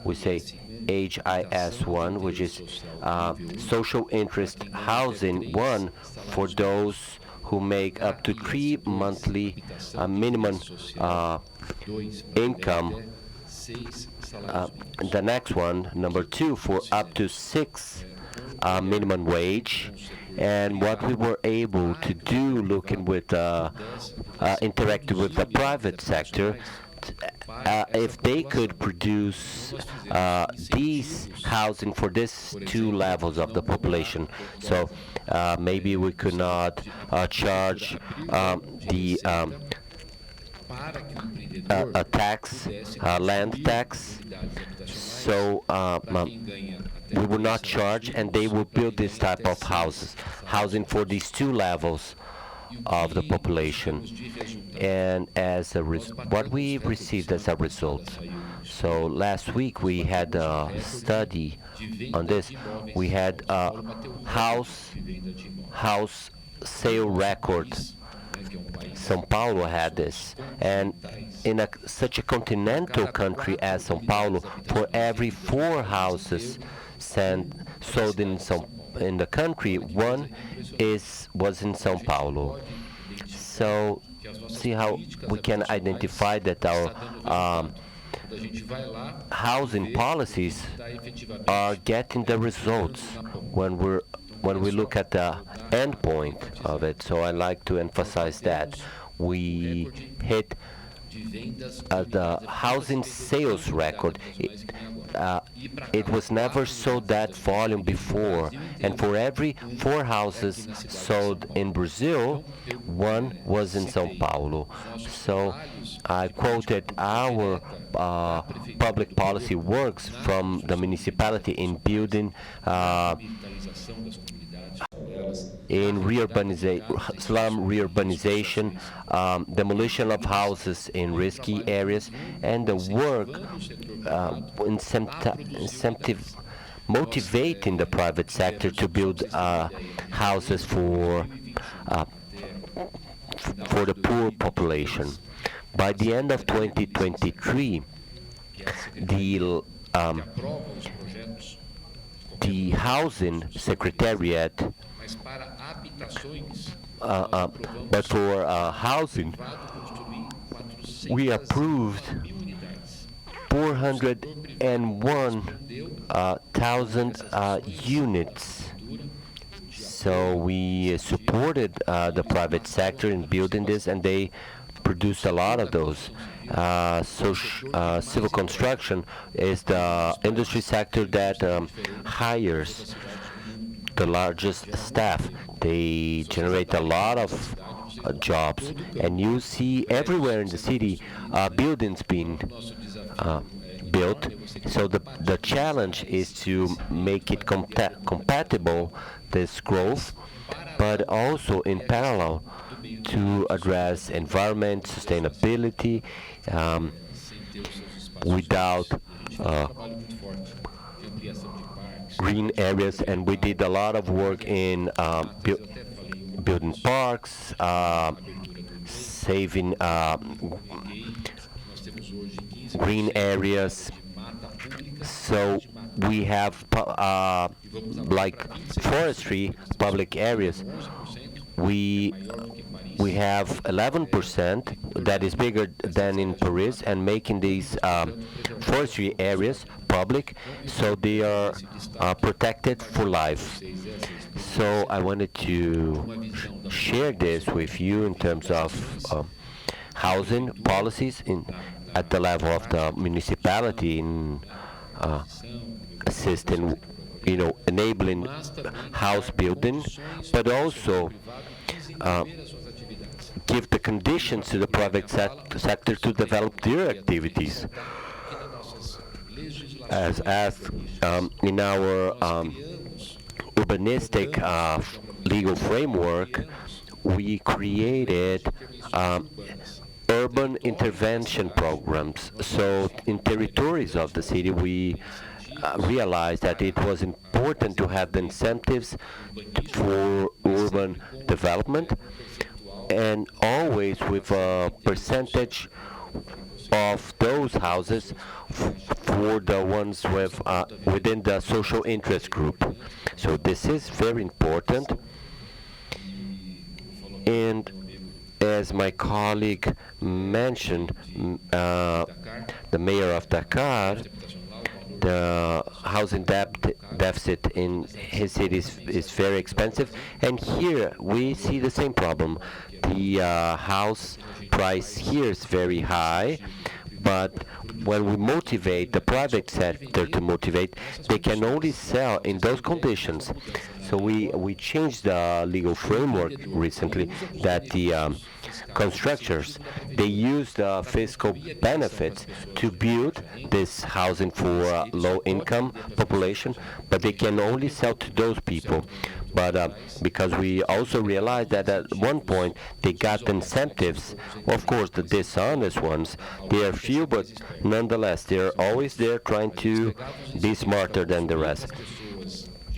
We say HIS1, which is social interest housing 1 for those who make up to 3 monthly minimum income. The next one, number 2, for up to 6 minimum wage. And what we were able to do, looking with interacting with the private sector, if they could produce these housing for these 2 levels of the population. So maybe we could not charge the a tax, land tax. So we will not charge, and they will build this type of housing for these 2 levels of the population. And as a what we received as a result. So last week we had a study on this. We had a house sale record. São Paulo had this, and in such a continental country as São Paulo, for every 4 houses sold in the country, 1 was in São Paulo. So see how we can identify that our housing policies are getting the results when we look at the end point of it. So I like to emphasize that we hit the housing sales record. It was never sold that volume before, and for every 4 houses sold in Brazil, 1 was in São Paulo. So I quoted our public policy works from the municipality in building in slum reurbanization, demolition of houses in risky areas, and the work motivating the private sector to build houses for the poor population. By the end of 2023, the Housing Secretariat, but for housing, we approved 401,000 units. So we supported the private sector in building this, and they produced a lot of those. Civil construction is the industry sector that hires the largest staff. They generate a lot of jobs, and you see everywhere in the city buildings being built. So the challenge is to make it compatible, this growth, but also in parallel to address environment, sustainability, without green areas, and we did a lot of work in building parks, saving green areas. So we have like forestry public areas. We have 11%, that is bigger than in Paris, and making these forestry areas public, so they are protected for life. So I wanted to share this with you in terms of housing policies at the level of the municipality in assisting, enabling house building, but also give the conditions to the private sector to develop their activities. As in our urbanistic legal framework, we created urban intervention programs. So in territories of the city, we realized that it was important to have the incentives for urban development, and always with a percentage of those houses for the ones with within the social interest group. So this is very important. And as my colleague mentioned, the mayor of Dakar, the housing deficit in his city is very expensive, and here we see the same problem. The house price here is very high, but when we motivate the private sector to motivate, they can only sell in those conditions. So we changed the legal framework recently that the constructors, they use the fiscal benefits to build this housing for low-income population, but they can only sell to those people. But because we also realized that at one point they got incentives, of course the dishonest ones, they are few, but nonetheless they're always there trying to be smarter than the rest.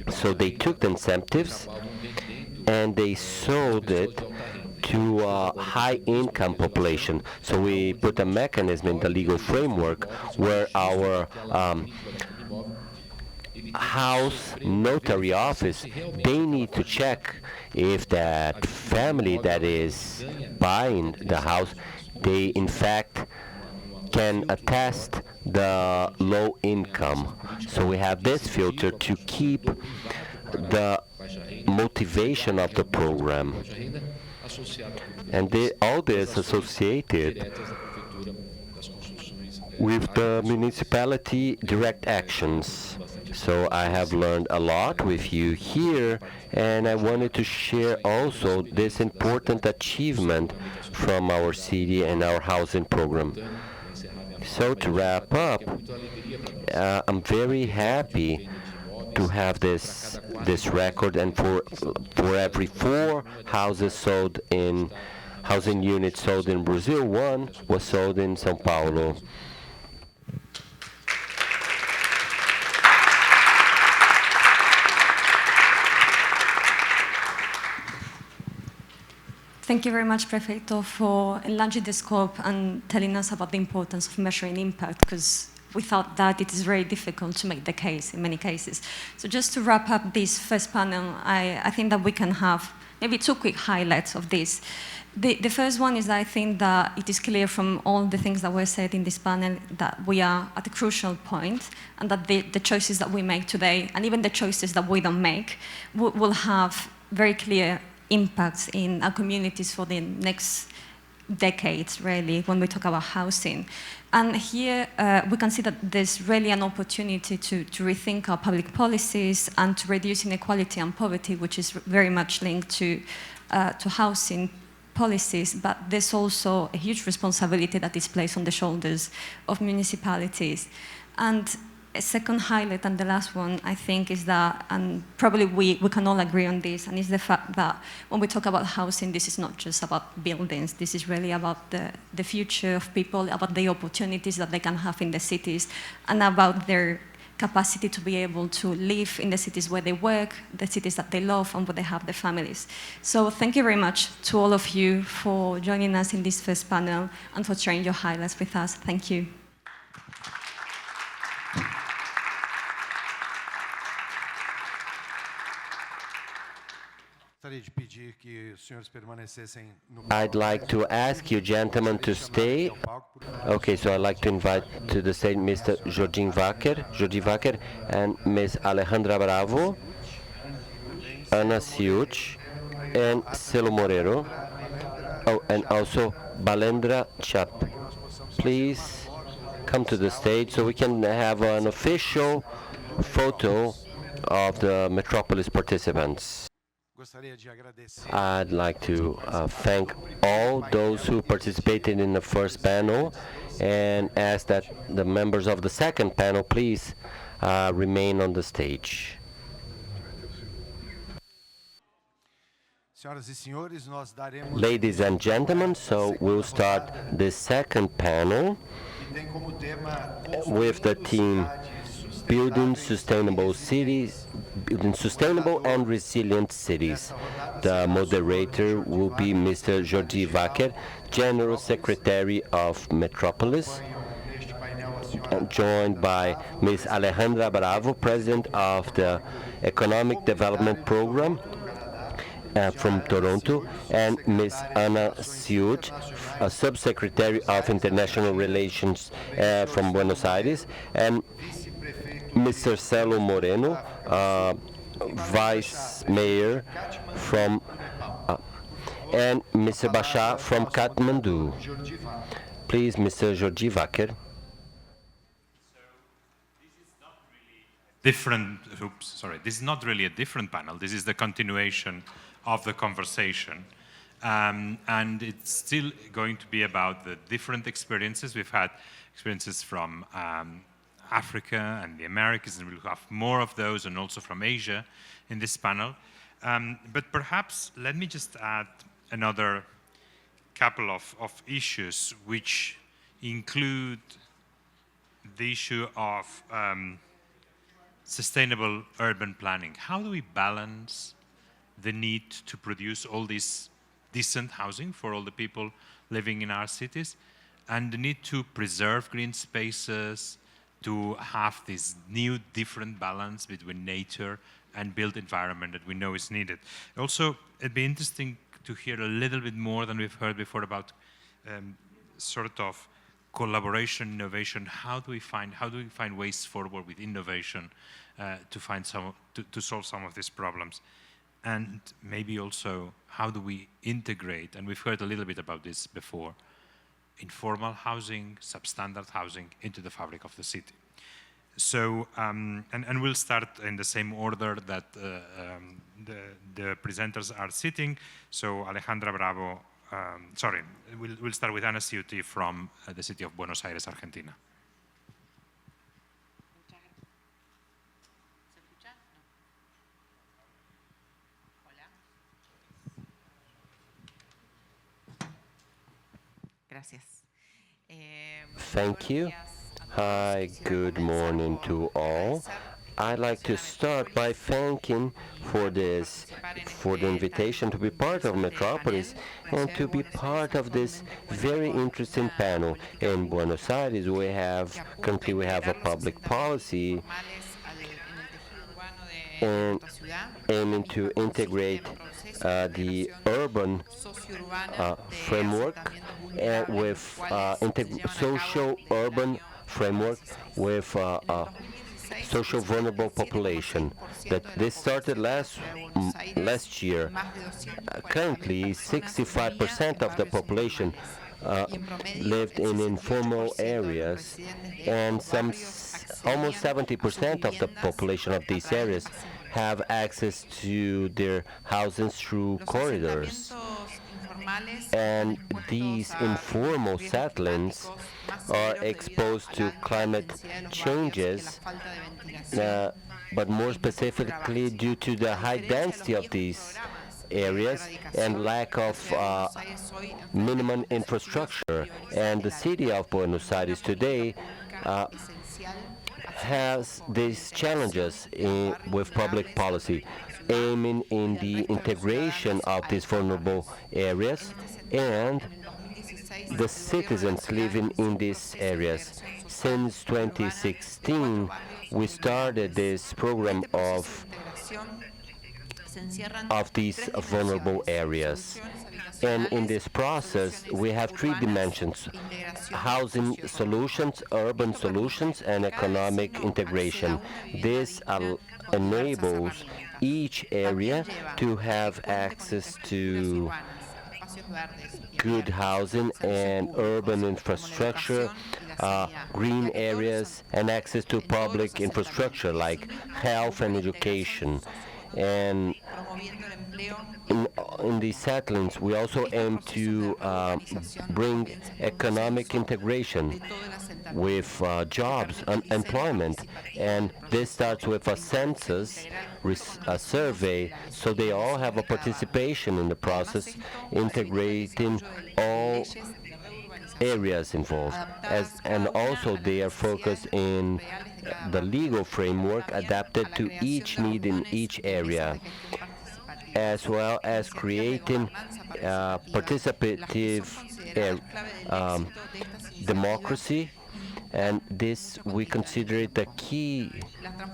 So they took the incentives and they sold it to a high-income population. So we put a mechanism in the legal framework where our house notary office, they need to check if that family that is buying the house, they in fact can attest the low income. So we have this filter to keep the motivation of the program. And all this associated with the municipality direct actions. So I have learned a lot with you here, and I wanted to share also this important achievement from our city and our housing program. So to wrap up, I'm very happy to have this record, and for every 4 houses sold in housing units sold in Brazil, 1 was sold in São Paulo. Thank you very much, Prefeito, for enlarging the scope and telling us about the importance of measuring impact, because without that it is very difficult to make the case in many cases. So just to wrap up this first panel, I think that we can have maybe 2 quick highlights of this. The first one is that I think that it is clear from all the things that were said in this panel that we are at a crucial point, and that the choices that we make today, and even the choices that we don't make, will have very clear impacts in our communities for the next decades, really, when we talk about housing. And here we can see that there's really an opportunity to rethink our public policies and to reduce inequality and poverty, which is very much linked to housing policies, but there's also a huge responsibility that is placed on the shoulders of municipalities. And a second highlight, and the last one, I think, is that, and probably we can all agree on this, and is the fact that when we talk about housing, this is not just about buildings. This is really about the future of people, about the opportunities that they can have in the cities, and about their capacity to be able to live in the cities where they work, the cities that they love, and where they have their families. So thank you very much to all of you for joining us in this first panel and for sharing your highlights with us. Thank you. I'd like to ask you gentlemen to stay. Okay, so I'd like to invite to the stage Mr. Jordi Vaquer and Ms. Alejandra Bravo, Ana Ciuch, and Celo Morero. Oh, and also Balendra Chap. Please come to the stage so we can have an official photo of the Metropolis participants. I'd like to thank all those who participated in the first panel and ask that the members of the second panel please remain on the stage. Ladies and gentlemen, so we'll start the second panel with the theme Building Sustainable Cities, Building Sustainable and Resilient Cities. The moderator will be Mr. Jordi Vaquer, General Secretary of Metropolis, joined by Ms. Alejandra Bravo, President of the Economic Development Program from Toronto, and Ms. Ana Ciuch, a Subsecretary of International Relations from Buenos Aires, and Mr. Celo Moreno, Vice Mayor from, and Mr. Bashar from Kathmandu. Please, Mr. Jordi Vaquer. This is not really a different panel. This is the continuation of the conversation. And it's still going to be about the different experiences. We've had experiences from Africa and the Americas, and we'll have more of those, and also from Asia in this panel. But perhaps let me just add another couple of issues which include the issue of sustainable urban planning. How do we balance the need to produce all this decent housing for all the people living in our cities, and the need to preserve green spaces, to have this new different balance between nature and built environment that we know is needed. Also, it'd be interesting to hear a little bit more than we've heard before about sort of collaboration, innovation. How do we find ways forward with innovation to solve some of these problems? And maybe also, how do we integrate, and we've heard a little bit about this before, informal housing, substandard housing into the fabric of the city. So, and we'll start in the same order that the presenters are sitting. So Alejandra Bravo, we'll start with Ana Ciuch from the city of Buenos Aires, Argentina. Thank you. Hi, good morning to all. I'd like to start by thanking for the invitation to be part of Metropolis and to be part of this very interesting panel. In Buenos Aires, currently we have a public policy and aiming to integrate the urban framework with social urban framework with social vulnerable population. This started last year. Currently, 65% of the population lived in informal areas, and almost 70% of the population of these areas have access to their houses through corridors. And these informal settlements are exposed to climate changes, but more specifically due to the high density of these areas and lack of minimum infrastructure. And the city of Buenos Aires today has these challenges with public policy, aiming in the integration of these vulnerable areas and the citizens living in these areas. Since 2016, we started this program of these vulnerable areas. And in this process, we have three dimensions: housing solutions, urban solutions, and economic integration. This enables each area to have access to good housing and urban infrastructure, green areas, and access to public infrastructure like health and education. And in these settlings, we also aim to bring economic integration with jobs and employment. And this starts with a census, a survey, so they all have a participation in the process, integrating all areas involved. And also they are focused in the legal framework adapted to each need in each area, as well as creating participative democracy. And this, we consider it the key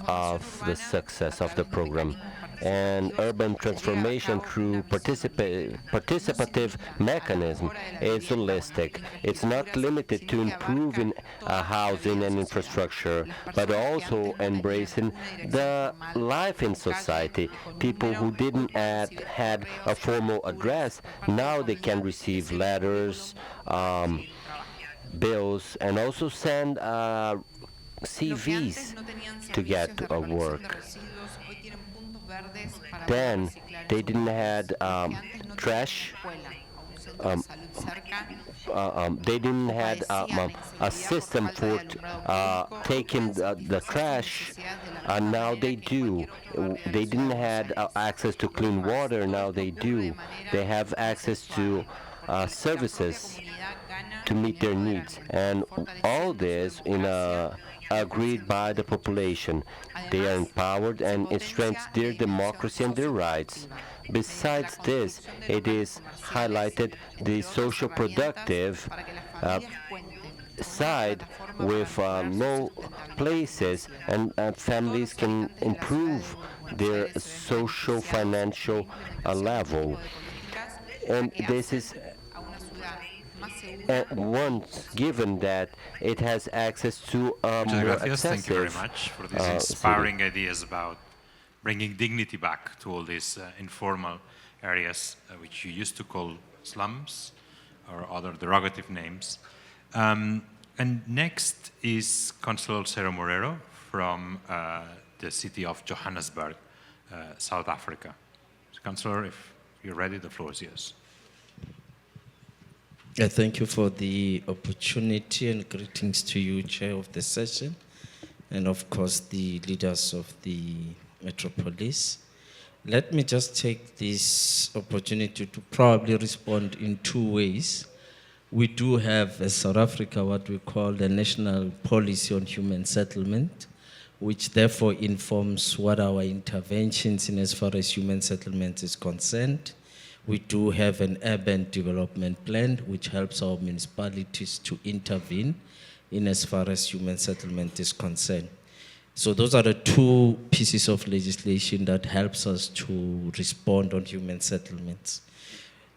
of the success of the program. And urban transformation through participative mechanism is holistic. It's not limited to improving housing and infrastructure, but also embracing the life in society. People who didn't had a formal address, now they can receive letters, bills, and also send CVs to get work. Then they didn't had trash. They didn't had a system for taking the trash, and now they do. They didn't had access to clean water. Now they do. They have access to services to meet their needs, and all this agreed by the population. They are empowered, and it strengthens their democracy and their rights. Besides this, it is highlighted the social productive side with low places, and families can improve their social financial level. And this is once given that it has access to more excessive Thank you very much for these inspiring ideas about bringing dignity back to all these informal areas, which you used to call slums or other derogative names. And next is Councillor Cero Morero from the city of Johannesburg, South Africa. So, Councillor, if you're ready, the floor is yours. Thank you for the opportunity, and greetings to you, Chair of the session, and of course the leaders of the Metropolis. Let me just take this opportunity to probably respond in two ways. We do have as South Africa what we call the National Policy on Human Settlement, which therefore informs what our interventions in as far as human settlement is concerned. We do have an urban development plan which helps our municipalities to intervene in as far as human settlement is concerned. So those are the two pieces of legislation that helps us to respond on human settlements.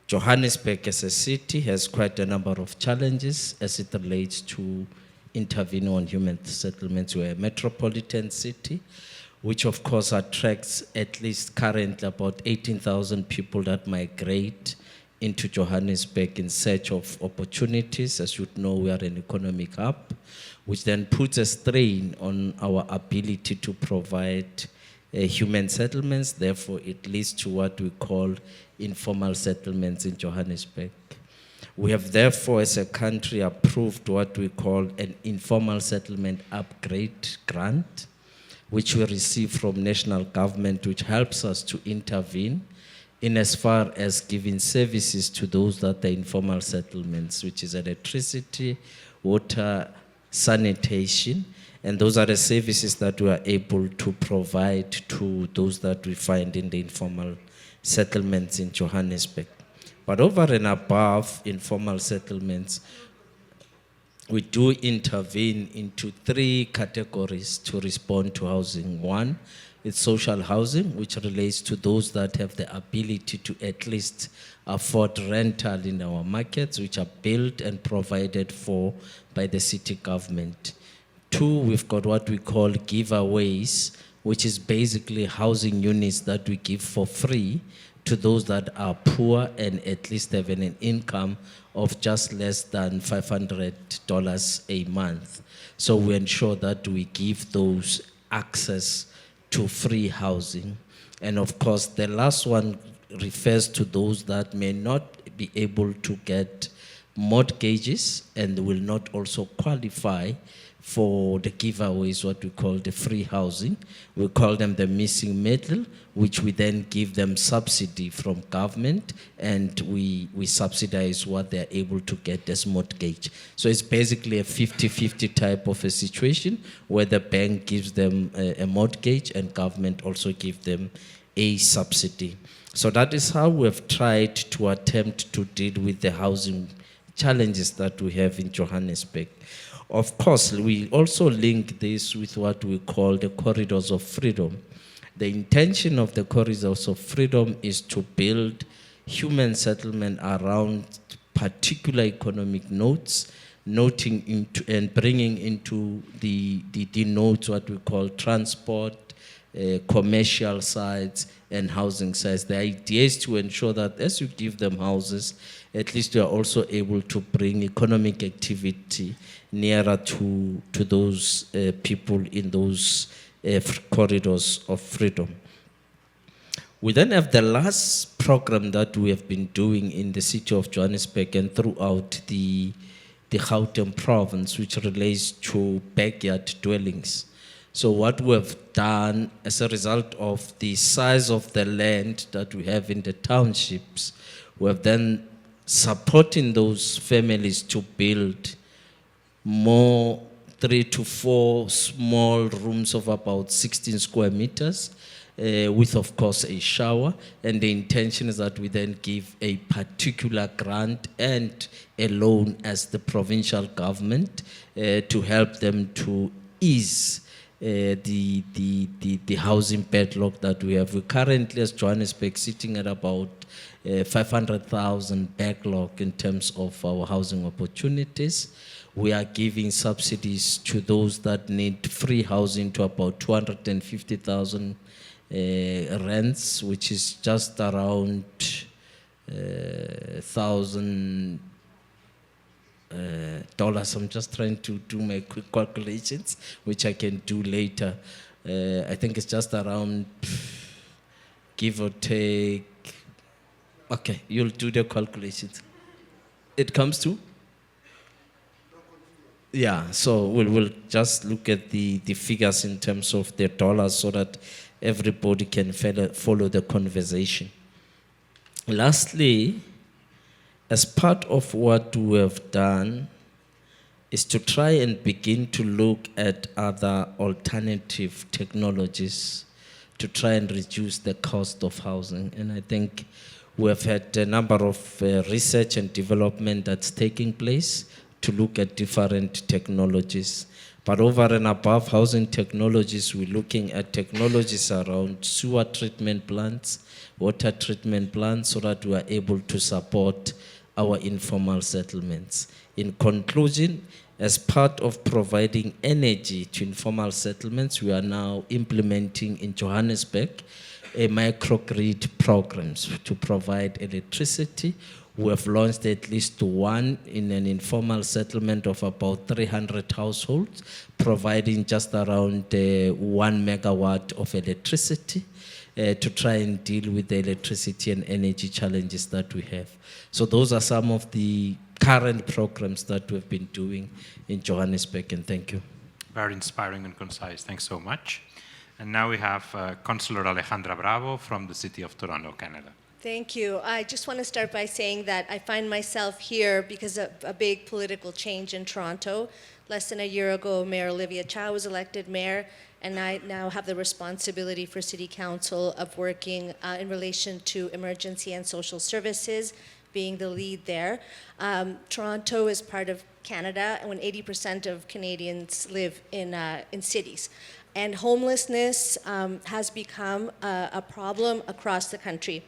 Johannesburg as a city has quite a number of challenges as it relates to intervening on human settlements. We're a metropolitan city, which of course attracts at least currently about 18,000 people that migrate into Johannesburg in search of opportunities. As you know, we are an economic hub, which then puts a strain on our ability to provide human settlements. Therefore, it leads to what we call informal settlements in Johannesburg. We have therefore, as a country, approved what we call an informal settlement upgrade grant, which we receive from national government, which helps us to intervene in as far as giving services to those that are informal settlements, which is electricity, water, sanitation, And those are the services that we are able to provide to those that we find in the informal settlements in Johannesburg. But over and above informal settlements, we do intervene into 3 categories to respond to housing. One, it's social housing, which relates to those that have the ability to at least afford rental in our markets, which are built and provided for by the city government. 2, we've got what we call giveaways, which is basically housing units that we give for free to those that are poor and at least have an income of just less than $500 a month. So we ensure that we give those access to free housing. And of course, the last one refers to those that may not be able to get mortgages and will not also qualify for the giveaways, what we call the free housing. We call them the missing middle, which we then give them subsidy from government, and we subsidize what they're able to get as mortgage. So it's basically a 50-50 type of a situation where the bank gives them a mortgage and government also gives them a subsidy. So that is how we have tried to attempt to deal with the housing challenges that we have in Johannesburg. Of course, we also link this with what we call the corridors of freedom. The intention of the corridors of freedom is to build human settlement around particular economic nodes, noting into and bringing into the nodes what we call transport, commercial sites, and housing sites. The idea is to ensure that as you give them houses, at least you are also able to bring economic activity nearer to those people in those corridors of freedom. We then have the last program that we have been doing in the city of Johannesburg and throughout the Gauteng province, which relates to backyard dwellings. So what we have done as a result of the size of the land that we have in the townships, we have then supporting those families to build more 3 to 4 small rooms of about 16 square meters with, of course, a shower. And the intention is that we then give a particular grant and a loan as the provincial government to help them to ease the housing backlog that we have. We currently, as Johannesburg, sitting at about 500,000 backlog in terms of our housing opportunities. We are giving subsidies to those that need free housing to about 250,000 rents, which is just around $1,000. I'm just trying to do my quick calculations, which I can do later. I think it's just around, give or take, okay, you'll do the calculations. It comes to? Yeah, so we'll just look at the figures in terms of the dollars so that everybody can follow the conversation. Lastly, as part of what we have done is to try and begin to look at other alternative technologies to try and reduce the cost of housing. And I think we have had a number of research and development that's taking place to look at different technologies. But over and above housing technologies, we're looking at technologies around sewer treatment plants, water treatment plants, so that we are able to support our informal settlements. In conclusion, as part of providing energy to informal settlements, we are now implementing in Johannesburg a microgrid programs to provide electricity. We have launched at least one in an informal settlement of about 300 households, providing just around 1 megawatt of electricity to try and deal with the electricity and energy challenges that we have. So those are some of the current programs that we've been doing in Johannesburg, and thank you. Very inspiring and concise. Thanks so much. And now we have Councillor Alejandra Bravo from the city of Toronto, Canada. Thank you. I just want to start by saying that I find myself here because of a big political change in Toronto. Less than a year ago, Mayor Olivia Chow was elected mayor, and I now have the responsibility for City Council of working in relation to emergency and social services, being the lead there. Toronto is part of Canada, and when 80% of Canadians live in cities. And homelessness has become a problem across the country.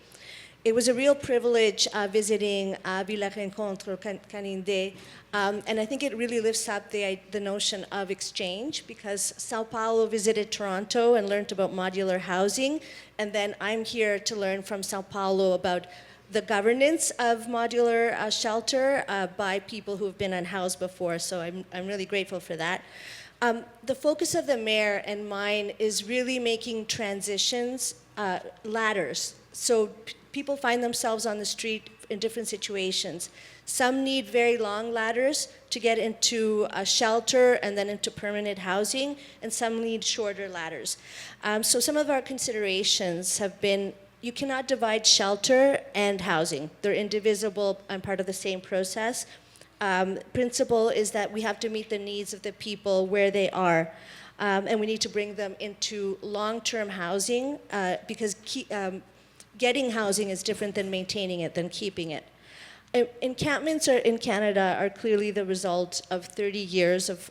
It was a real privilege visiting Villa Rencontre Canindé, and I think it really lifts up the notion of exchange, because São Paulo visited Toronto and learned about modular housing, and then I'm here to learn from São Paulo about the governance of modular shelter by people who have been unhoused before, so I'm really grateful for that. The focus of the mayor and mine is really making transitions, ladders. So people find themselves on the street in different situations. Some need very long ladders to get into a shelter and then into permanent housing, and some need shorter ladders. So some of our considerations have been, you cannot divide shelter and housing. They're indivisible and part of the same process. Principle is that we have to meet the needs of the people where they are, and we need to bring them into long-term housing because getting housing is different than maintaining it, than keeping it. Encampments in Canada are clearly the result of 30 years of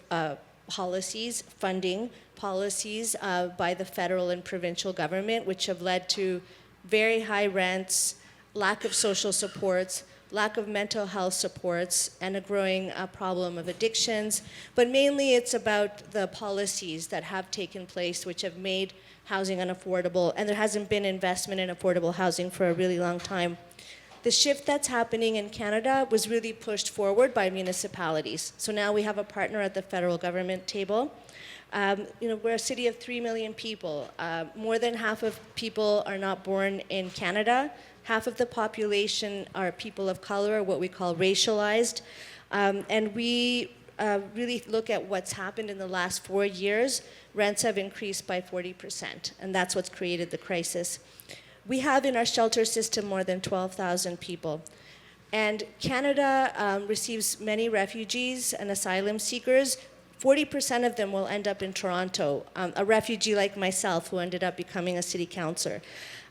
policies, funding policies by the federal and provincial government, which have led to very high rents, lack of social supports, lack of mental health supports, and a growing problem of addictions. But mainly it's about the policies that have taken place which have made housing unaffordable, and there hasn't been investment in affordable housing for a really long time. The shift that's happening in Canada was really pushed forward by municipalities. So now we have a partner at the federal government table. We're a city of 3 million people. More than half of people are not born in Canada. Half of the population are people of color, what we call racialized. And we really look at what's happened in the last 4 years. Rents have increased by 40%, and that's what's created the crisis. We have in our shelter system more than 12,000 people. And Canada receives many refugees and asylum seekers. 40% of them will end up in Toronto, a refugee like myself who ended up becoming a city councillor.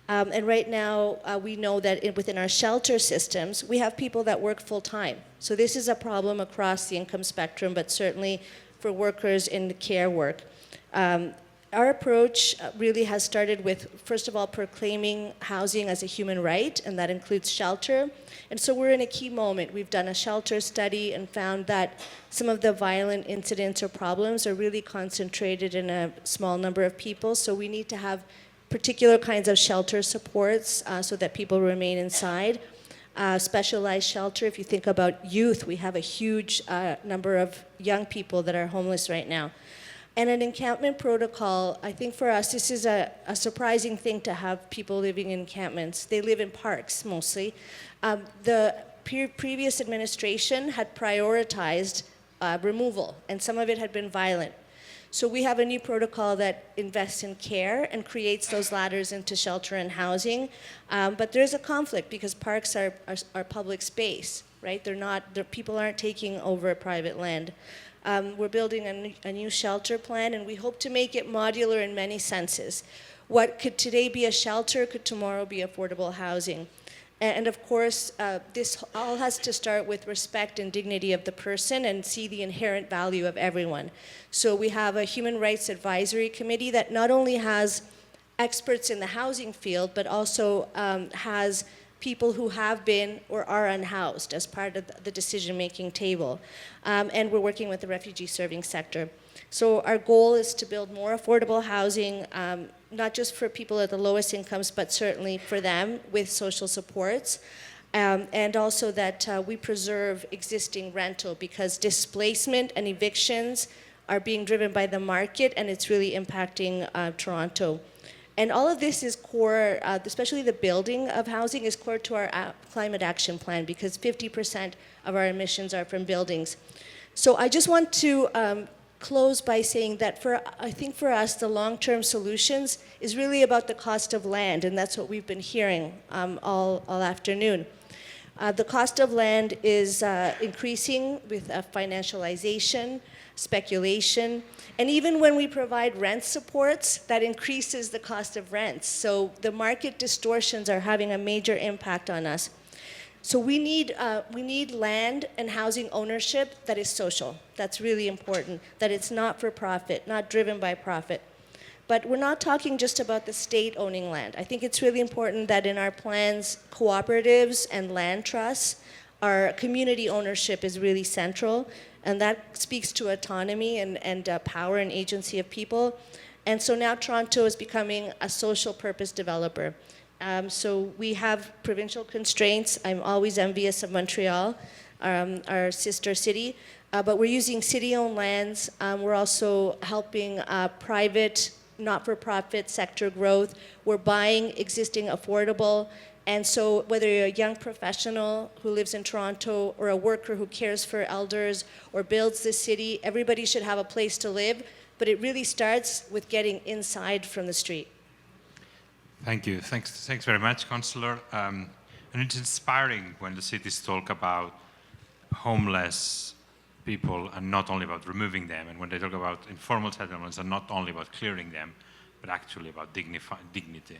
And right now, we know that within our shelter systems, we have people that work full-time. So this is a problem across the income spectrum, but certainly for workers in the care work. Our approach really has started with, first of all, proclaiming housing as a human right, and that includes shelter. And so we're in a key moment. We've done a shelter study and found that some of the violent incidents or problems are really concentrated in a small number of people. So we need to have particular kinds of shelter supports so that people remain inside. Specialized shelter, if you think about youth, we have a huge number of young people that are homeless right now. And an encampment protocol, I think for us, this is a surprising thing to have people living in encampments. They live in parks mostly. The previous administration had prioritized removal, and some of it had been violent. So we have a new protocol that invests in care and creates those ladders into shelter and housing. But there's a conflict because parks are public space, right? People aren't taking over private land. We're building a new shelter plan, and we hope to make it modular in many senses. What could today be a shelter could tomorrow be affordable housing. And of course, this all has to start with respect and dignity of the person and see the inherent value of everyone. So we have a Human Rights Advisory Committee that not only has experts in the housing field, but also has people who have been or are unhoused as part of the decision-making table. And we're working with the refugee-serving sector. So our goal is to build more affordable housing, not just for people at the lowest incomes, but certainly for them with social supports. And also that we preserve existing rental, because displacement and evictions are being driven by the market, and it's really impacting Toronto. And all of this is core, especially the building of housing is core to our climate action plan, because 50% of our emissions are from buildings. So I just want to close by saying that I think for us, the long-term solutions is really about the cost of land, and that's what we've been hearing all afternoon. The cost of land is increasing with financialization, speculation, and even when we provide rent supports, that increases the cost of rents. So the market distortions are having a major impact on us. So we need land and housing ownership that is social. That's really important, that it's not for profit, not driven by profit. But we're not talking just about the state owning land. I think it's really important that in our plans, cooperatives and land trusts, our community ownership is really central, and that speaks to autonomy and power and agency of people. And so now Toronto is becoming a social purpose developer. So we have provincial constraints. I'm always envious of Montreal, our sister city, but we're using city-owned lands. We're also helping private, not-for-profit sector growth. We're buying existing affordable. And so whether you're a young professional who lives in Toronto or a worker who cares for elders or builds the city, everybody should have a place to live. But it really starts with getting inside from the street. Thank you. Thanks very much, Councillor. And it's inspiring when the cities talk about homeless people and not only about removing them, and when they talk about informal settlements and not only about clearing them, but actually about dignity.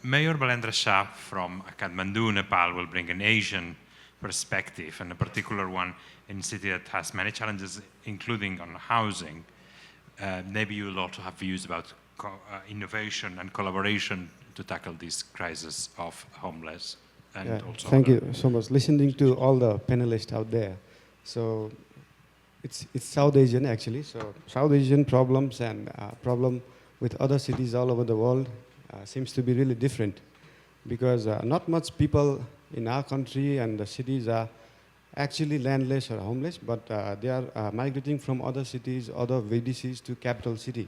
Mayor Balendra Shah from Kathmandu, Nepal, will bring an Asian perspective, and a particular one in a city that has many challenges, including on housing. Maybe you will also have views about innovation and collaboration to tackle this crisis of homeless. And also thank you so much. Listening to all the panelists out there. So it's South Asian actually. So South Asian problems and problem with other cities all over the world seems to be really different, because not much people in our country and the cities are actually landless or homeless, but they are migrating from other cities, other VDCs to capital city.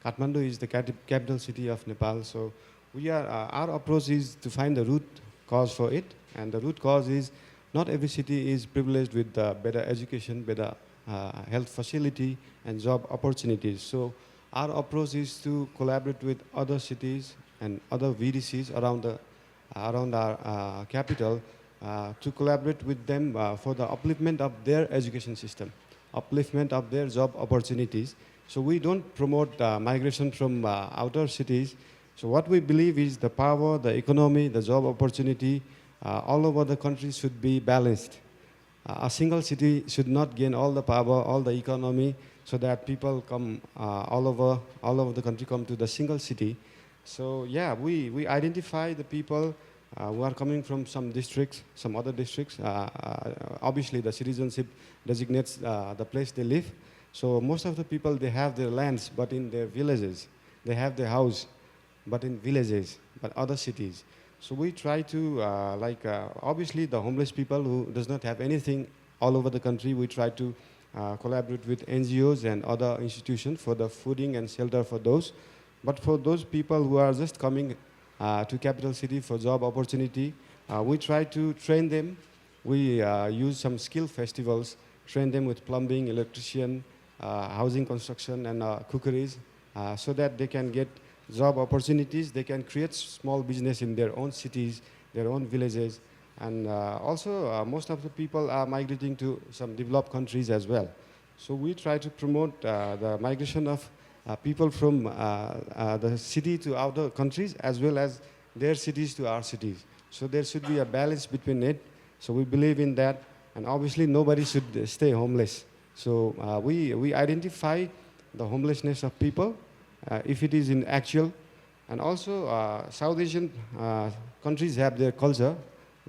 Kathmandu is the capital city of Nepal, so we are, our approach is to find the root cause for it, and the root cause is not every city is privileged with better education, better health facility, and job opportunities. So our approach is to collaborate with other cities and other VDCs around our capital to collaborate with them for the upliftment of their education system, upliftment of their job opportunities. So we don't promote migration from outer cities. So what we believe is the power, the economy, the job opportunity all over the country should be balanced. A single city should not gain all the power, all the economy, so that people come all over the country come to the single city. So yeah, we identify the people who are coming from some districts, some other districts. Obviously, the citizenship designates the place they live. So most of the people, they have their lands, but in their villages. They have their house, but in villages, but other cities. So we try to, obviously the homeless people who does not have anything all over the country, we try to collaborate with NGOs and other institutions for the fooding and shelter for those. But for those people who are just coming to capital city for job opportunity, we try to train them. We use some skill festivals, train them with plumbing, electrician, housing construction, and cookeries, so that they can get job opportunities. They can create small business in their own cities, their own villages. And also, most of the people are migrating to some developed countries as well. So we try to promote the migration of people from the city to other countries, as well as their cities to our cities. So there should be a balance between it. So we believe in that. And obviously, nobody should stay homeless. So we identify the homelessness of people, if it is in actual. And also, South Asian countries have their culture.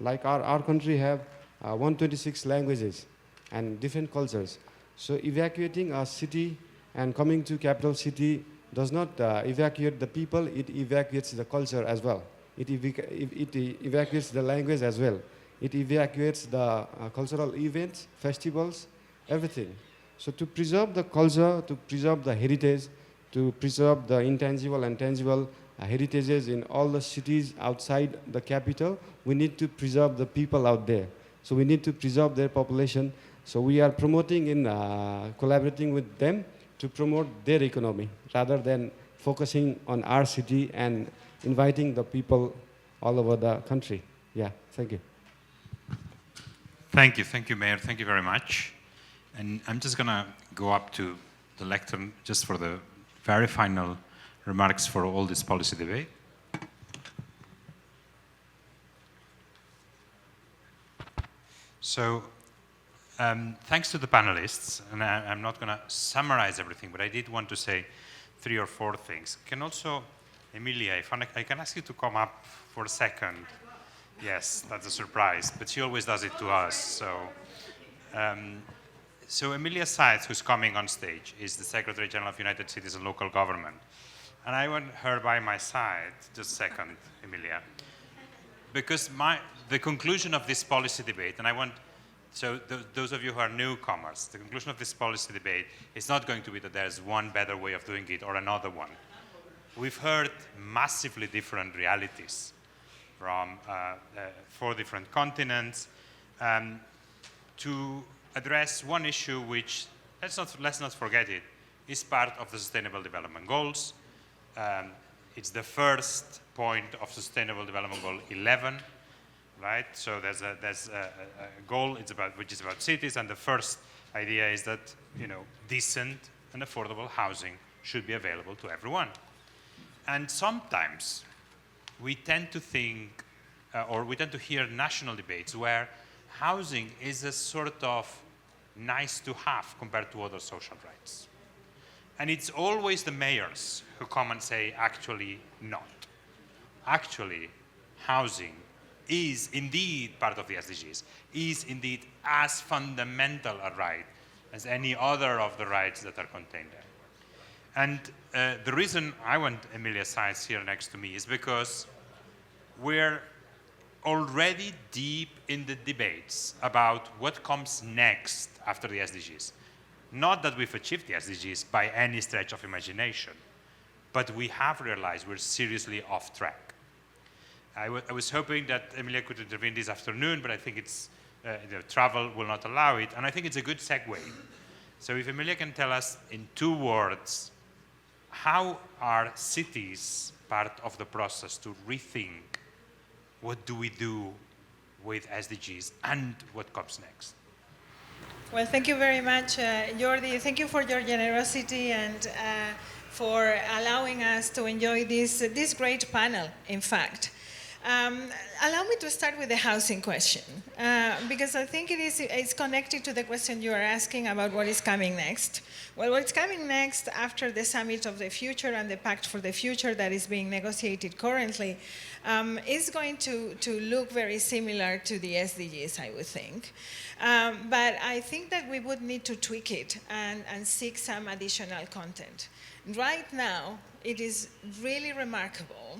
Like our country have 126 languages and different cultures. So evacuating a city and coming to capital city does not evacuate the people, it evacuates the culture as well. It evacuates the language as well. It evacuates the cultural events, festivals, everything. So to preserve the culture, to preserve the heritage, to preserve the intangible and tangible heritages in all the cities outside the capital, we need to preserve the people out there. So we need to preserve their population. So we are promoting in collaborating with them to promote their economy rather than focusing on our city and inviting the people all over the country. Yeah, thank you. Thank you, Mayor. Thank you very much. And I'm just going to go up to the lectern just for the very final remarks for all this policy debate. So, thanks to the panelists, and I'm not going to summarize everything, but I did want to say 3 or 4 things. Can also, Emilia, if I can ask you to come up for a second. Yes, that's a surprise, but she always does it to us. So Emilia Seitz, who's coming on stage, is the Secretary General of United Cities and Local Government. And I want her by my side, just a second, Emilia, because the conclusion of this policy debate, and I want, so those of you who are newcomers, the conclusion of this policy debate is not going to be that there's one better way of doing it or another one. We've heard massively different realities from 4 different continents to address one issue which, let's not forget it, is part of the Sustainable Development Goals. It's the first point of Sustainable Development Goal 11, right? So there's a goal which is about cities, and the first idea is that decent and affordable housing should be available to everyone. And sometimes we tend to think, or we tend to hear national debates where housing is a sort of nice to have compared to other social rights. And it's always the mayors who come and say, actually not. Actually, housing is indeed part of the SDGs, is indeed as fundamental a right as any other of the rights that are contained there. And the reason I want Emilia Seitz here next to me is because we're already deep in the debates about what comes next after the SDGs. Not that we've achieved the SDGs by any stretch of imagination, but we have realized we're seriously off track. I was hoping that Emilia could intervene this afternoon, but I think it's, travel will not allow it, and I think it's a good segue. So if Emilia can tell us in 2 words, how are cities part of the process to rethink what do we do with SDGs and what comes next? Well, thank you very much, Jordi. Thank you for your generosity and for allowing us to enjoy this great panel, in fact. Allow me to start with the housing question, because I think it's connected to the question you are asking about what is coming next. Well, what's coming next after the Summit of the Future and the Pact for the Future that is being negotiated currently is going to look very similar to the SDGs, I would think. But I think that we would need to tweak it and seek some additional content. Right now, it is really remarkable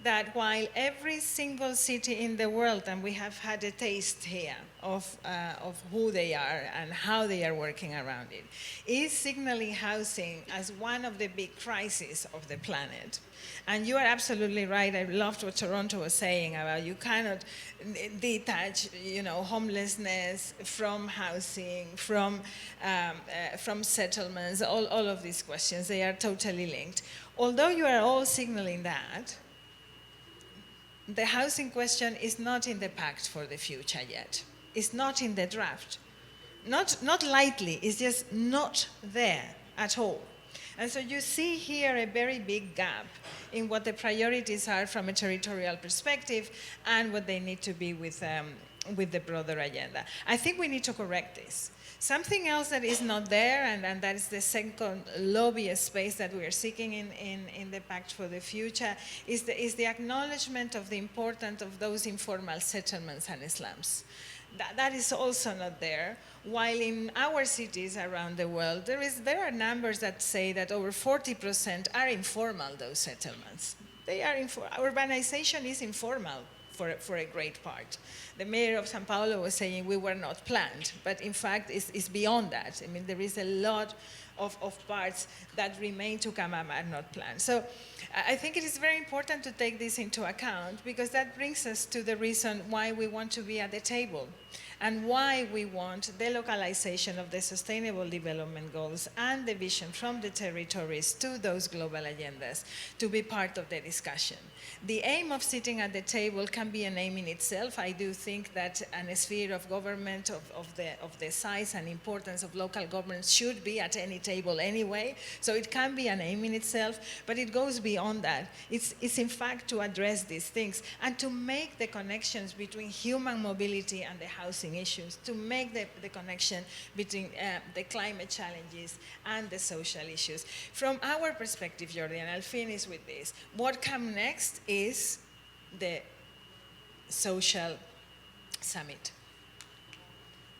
that while every single city in the world, and we have had a taste here of who they are and how they are working around it, is signaling housing as one of the big crises of the planet. And you are absolutely right. I loved what Toronto was saying about you cannot detach, homelessness from housing, from settlements, all of these questions. They are totally linked. Although you are all signaling that, the housing question is not in the Pact for the Future yet. It's not in the draft. Not lightly, it's just not there at all. And so you see here a very big gap in what the priorities are from a territorial perspective and what they need to be with the broader agenda. I think we need to correct this. Something else that is not there, and that is the second lobbyist space that we are seeking in the Pact for the Future, is the acknowledgement of the importance of those informal settlements and slums. That is also not there. While in our cities around the world, there are numbers that say that over 40% are informal, those settlements. They are urbanization is informal for a great part. The mayor of São Paulo was saying we were not planned, but in fact it's beyond that. I mean, there is a lot of parts that remain to come up and not planned. So I think it is very important to take this into account because that brings us to the reason why we want to be at the table. and why we want the localization of the Sustainable Development Goals and the vision from the territories to those global agendas to be part of the discussion. The aim of sitting at the table can be an aim in itself. I do think that a sphere of government of the size and importance of local government should be at any table anyway, so it can be an aim in itself, but it goes beyond that. It's in fact to address these things and to make the connections between human mobility and the housing issues, to make the connection between the climate challenges and the social issues. From our perspective, Jordi, and I'll finish with this, what comes next is the social summit.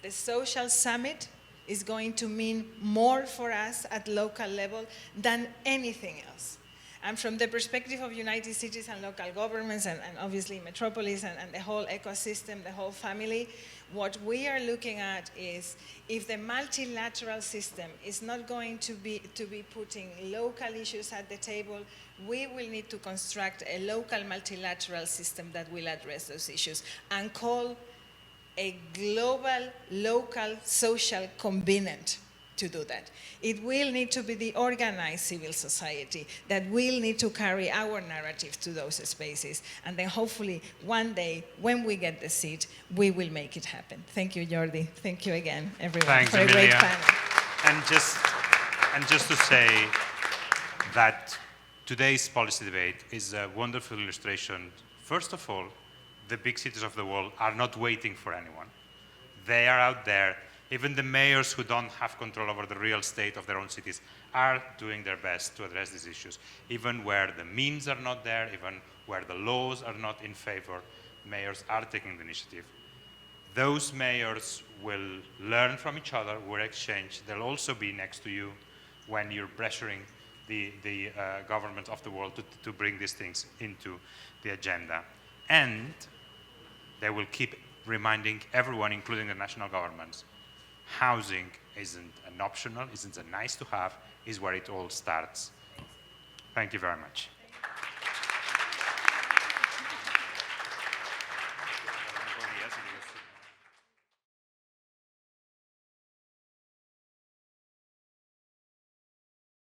The social summit is going to mean more for us at local level than anything else. And from the perspective of United Cities and local governments, and obviously Metropolis and the whole ecosystem, the whole family, what we are looking at is if the multilateral system is not going to be putting local issues at the table, we will need to construct a local multilateral system that will address those issues and call a global, local, social covenant to do that. It will need to be the organized civil society that will need to carry our narrative to those spaces. And then hopefully one day, when we get the seat, we will make it happen. Thank you, Jordi. Thank you again, everyone, Thanks, for a Emilia. great panel. And just to say that today's policy debate is a wonderful illustration. First of all, the big cities of the world are not waiting for anyone. They are out there. Even the mayors who don't have control over the real state of their own cities are doing their best to address these issues. Even where the means are not there, even where the laws are not in favor, mayors are taking the initiative. Those mayors will learn from each other, will exchange. They'll also be next to you when you're pressuring the governments of the world to bring these things into the agenda. And they will keep reminding everyone, including the national governments, housing isn't an optional, isn't a nice to have, is where it all starts. Thank you very much.